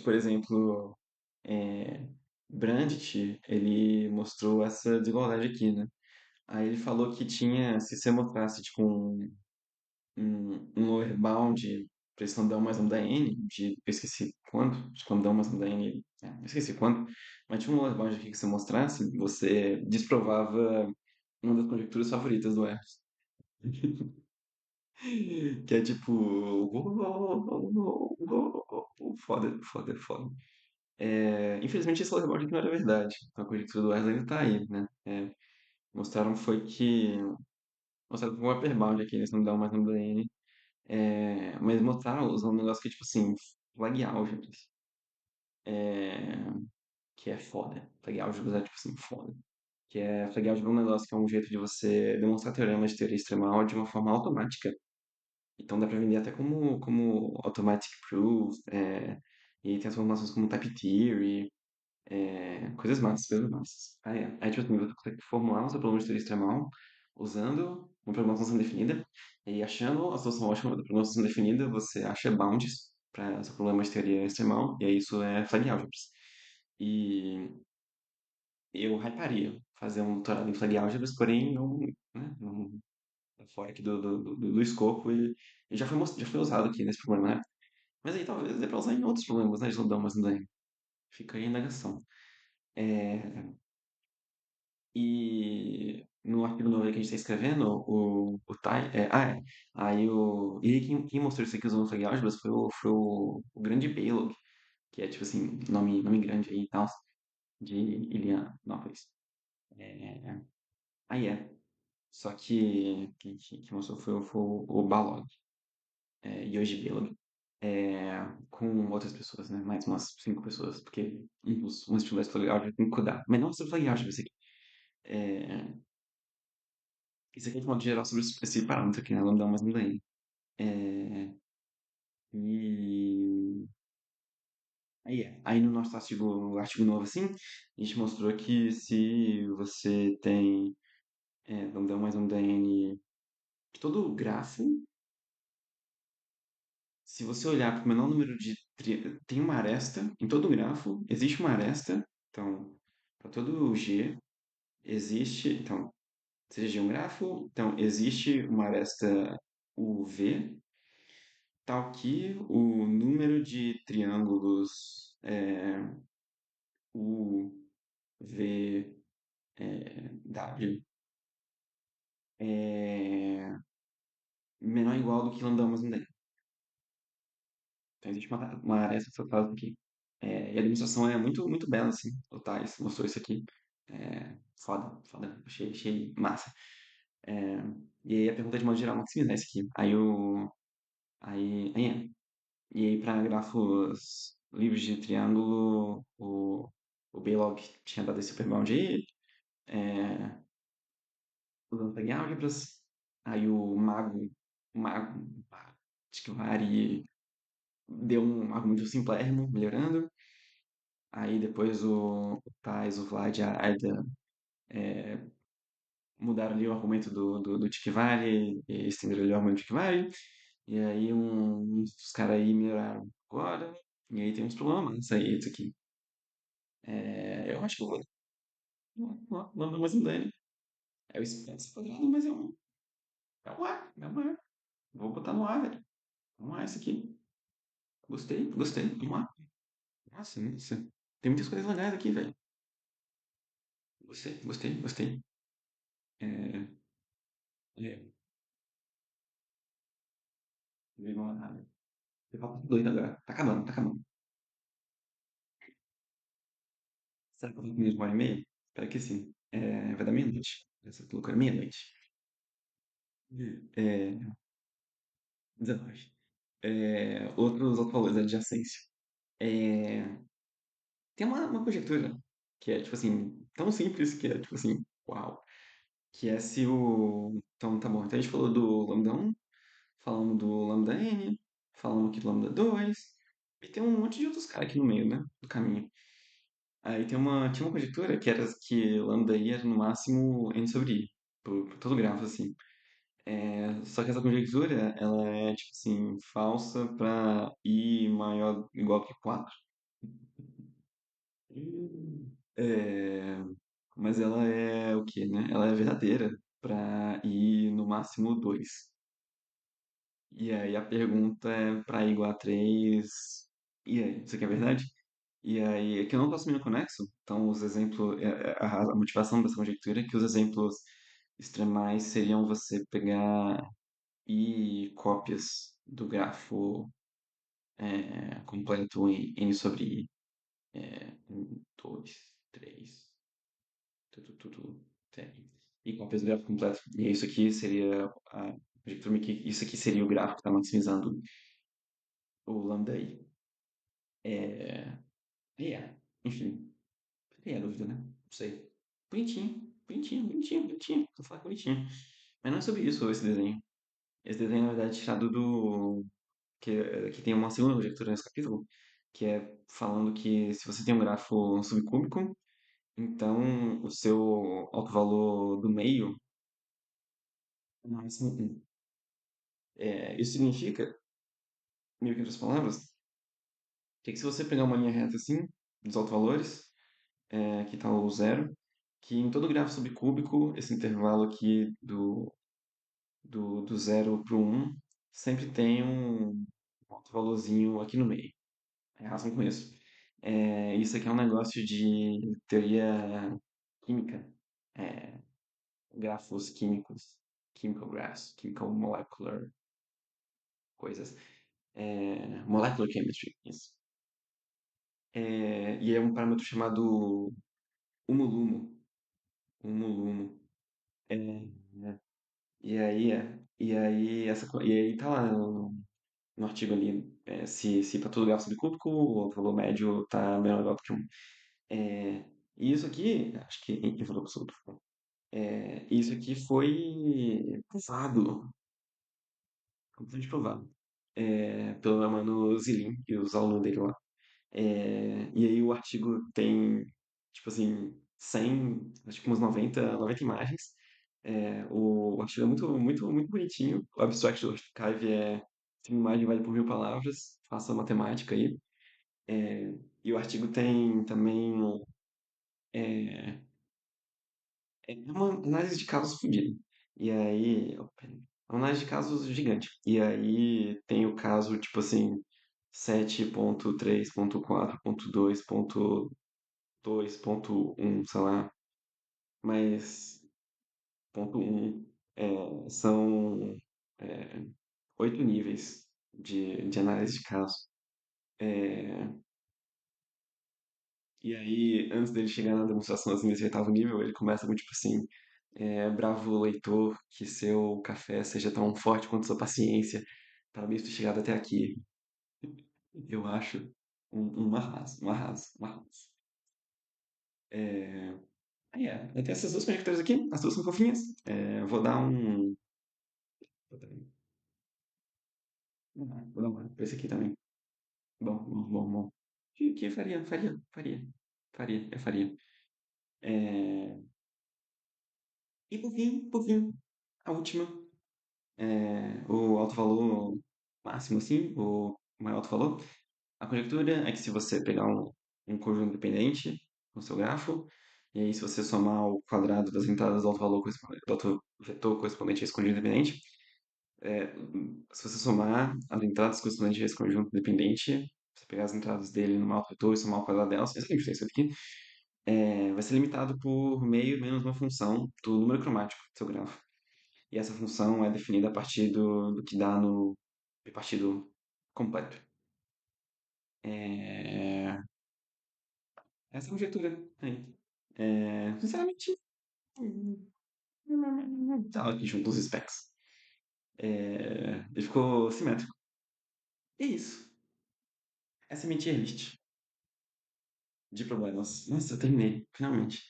Por exemplo, é, Brandt, ele mostrou essa desigualdade aqui, né? Aí ele falou que tinha, se você mostrasse tipo um lower bound para esse lambda mais lambda n, eu esqueci quanto, acho que lambda mais lambda n, eu esqueci quanto, mas tinha um lower bound aqui que você mostrasse, você desprovava uma das conjecturas favoritas do Hertz. Que é tipo, foda, foda, foda. Infelizmente esse lower bound aqui não era verdade, então a conjectura do Hertz ainda tá aí, né? Mostraram foi que, mostraram com um upper bound aqui nesse lambda mais lambda n. Mas mostraram usando um negócio que é tipo assim, flag álgebras. É, que é foda. Flag álgebras é tipo assim, foda. Que é flag álgebra é um negócio que é um jeito de você demonstrar teoremas de teoria extremal de uma forma automática. Então dá pra vender até como automatic proof. E tem as formulações como type theory. Coisas massas, coisas massas. Aí tipo assim, você consegue formular um seu problema de teoria extremal usando uma programação definida e achando a solução ótima da programação definida, você acha bounds para seu problema de teoria extremal, e aí isso é flag algebras. E eu hyparia fazer um doutorado em flag algebras, porém não, né, não tá fora aqui do escopo e já foi usado aqui nesse problema, né? Mas aí talvez dê para usar em outros problemas, né, de Lodão, mas não dá. Fica aí a indagação. É, E no artigo novo aí que a gente está escrevendo, o Tai. E aí quem mostrou isso aqui usando o Flag Algebras foi o grande Balog, que é tipo assim, nome grande aí e tal, de Ilianópolis. É, aí é. Só que quem mostrou foi o Balog. e hoje Bilog, com outras pessoas, né? Mais umas 5 pessoas, porque um estudante de tutorial já tem que cuidar. Mas não tutorial, tipo assim. É, isso aqui é de modo geral sobre esse parâmetro aqui, né? Lambda 1 mais lambda n. É, e aí no nosso artigo novo, assim, a gente mostrou que se você tem lambda 1 mais lambda n, que todo grafo, se você olhar para o menor número de tem uma aresta em todo grafo, existe uma aresta, então, para todo G existe, então, seja G um grafo, então existe uma aresta UV, tal que o número de triângulos UV W é menor ou igual do que lambda mais lambda. Então existe uma aresta separada aqui. E a demonstração é muito, muito bela, assim. O Thales mostrou isso aqui. Foda, foda. Achei massa. É, e aí a pergunta de modo geral maximizar isso aqui. Aí, e aí para grafos livres de triângulo, o Baylog tinha dado esse superbound aí, é, usando tag álgebras. Aí o Mago, acho que o Hari deu um argumento simplérrimo, melhorando. Aí depois o Thais, o Vlad e a Aida mudaram ali o argumento do Tikvali e estenderam ali o argumento do Tikvali. E aí uns dos caras aí melhoraram agora. E aí tem uns problemas aí, isso aqui. Eu acho que eu vou mandar mais um Dani. É o Spence quadrado, mas é um A, é um A. Vou botar no A, velho. Vamos lá, isso aqui. Gostei, gostei. Vamos lá. Nossa, nossa. Tem muitas coisas legais aqui, velho. Gostei, gostei, gostei. É, é, vamos lá. Falta doido agora. Tá acabando, tá acabando. Será que eu vou comer 1h30? Espero que sim. Vai dar meia-noite. Essa loucura, meia-noite. É, 19. Outros valores da adjacência. É, tem uma conjectura que é, tipo assim, tão simples que é, tipo assim, uau. Que é se o. Então, tá bom. Então a gente falou do lambda 1, falamos do lambda n, falamos aqui do lambda 2, e tem um monte de outros caras aqui no meio, né? Do caminho. Aí tinha uma conjectura que era que lambda i era no máximo n sobre i, por todo grafo, assim. Só que essa conjectura, ela é, tipo assim, falsa para i maior ou igual que 4. É, mas ela é o quê, né? Ela é verdadeira para i no máximo 2. E aí a pergunta é para i igual a 3. E aí, isso aqui é verdade? E aí, é que eu não estou assumindo conexo, então os exemplos, a motivação dessa conjectura é que os exemplos extremais seriam você pegar e cópias do grafo completo em n sobre i, 1, 2, 3, tudo, tem. E cópias do grafo completo. E isso aqui seria a conjectura que isso aqui seria o gráfico que está maximizando o lambda i. É, enfim, fica aí a dúvida, né? Não sei. Bonitinho, bonitinho, bonitinho, bonitinho. Vou falar bonitinho. Mas não é sobre isso esse desenho. Esse desenho, na verdade, é tirado do. Que tem uma segunda conjectura nesse capítulo, que é falando que se você tem um grafo subcúbico, então o seu autovalor do meio é máximo 1. Isso significa, meio que em outras palavras, que se você pegar uma linha reta assim, dos autovalores, que está o zero, que em todo grafo subcúbico, esse intervalo aqui do 0 para o 1, sempre tem um autovalorzinho aqui no meio. É razão com isso. Isso aqui é um negócio de teoria química. É, grafos químicos. Chemical graphs. Chemical molecular coisas. Molecular chemistry, isso. E é um parâmetro chamado humulumo. Humulumo. É, e aí tá lá. no artigo ali se para todo grafo subcúbico o valor médio está menor ou igual do que 1. E isso aqui, acho que em valor absoluto. Isso aqui foi provado, completamente provado, pelo meu mano Zilin e os alunos dele lá. E aí o artigo tem, tipo assim, 100, acho que umas 90 imagens. O artigo é muito, muito, muito bonitinho. O abstract do archive tem imagem vale por 1000 palavras. Faça a matemática aí. É, e o artigo tem também é, uma análise de casos fodida. E aí, opa, uma análise de casos gigante. E aí tem o caso, tipo assim, 7.3.4.2.2.1, sei lá, mas ponto um são é, 8 níveis de análise de caso. É, e aí, antes dele chegar na demonstração assim, desse oitavo nível, ele começa com tipo assim: bravo leitor, que seu café seja tão forte quanto sua paciência. Parabéns por ter chegado até aqui. Eu acho um arraso, um arraso, um arraso. É, eu tenho essas duas conectoras aqui, as duas são fofinhas. Eu vou dar um. Vou dar uma pra esse aqui também. Bom, bom, bom, bom. Que faria, faria, faria. Faria, eu faria. É, e por fim, a última. O alto valor máximo, assim, o maior alto valor. A conjectura é que se você pegar um conjunto dependente no seu grafo, e aí se você somar o quadrado das entradas do alto valor do alto vetor correspondente a esse conjunto dependente, é, se você somar as entradas correspondentes a esse conjunto dependente, você pegar as entradas dele no alto vetor e somar o quadrado delas, exatamente isso aqui, vai ser limitado por meio menos uma função do número cromático do seu grafo. E essa função é definida a partir do que dá no partido completo. É, essa é a conjectura aí. Sinceramente, tá aqui junto os specs. Ele ficou simétrico. E é isso. Essa é a minha tier list de problemas. Nossa, eu terminei, finalmente.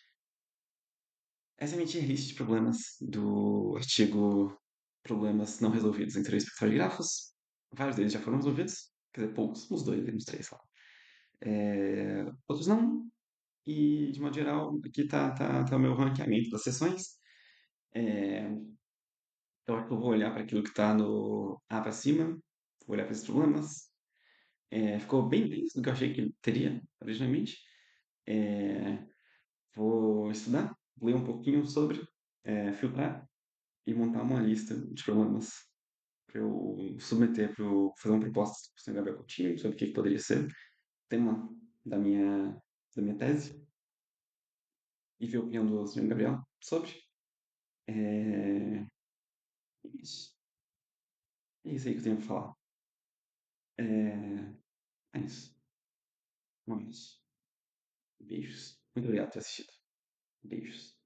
Essa é a minha tier list de problemas do artigo Problemas não resolvidos em teoria espectral de grafos. Vários deles já foram resolvidos. Quer dizer, poucos, uns dois, uns três, sei lá. Outros não. E, de modo geral, aqui tá o meu ranqueamento das sessões. É, eu acho que eu vou olhar para aquilo que está no A para cima, vou olhar para esses problemas. Ficou bem menos do que eu achei que teria originalmente. É, vou estudar, ler um pouquinho sobre, filtrar e montar uma lista de problemas para eu submeter para fazer uma proposta para o Sr. Gabriel Coutinho sobre o que poderia ser o tema da minha, da minha tese e ver a opinião do Sr. Gabriel sobre. É, é isso. É isso aí que eu tenho para falar. É, é isso. Um abraço. Beijos. Muito obrigado por ter assistido. Beijos.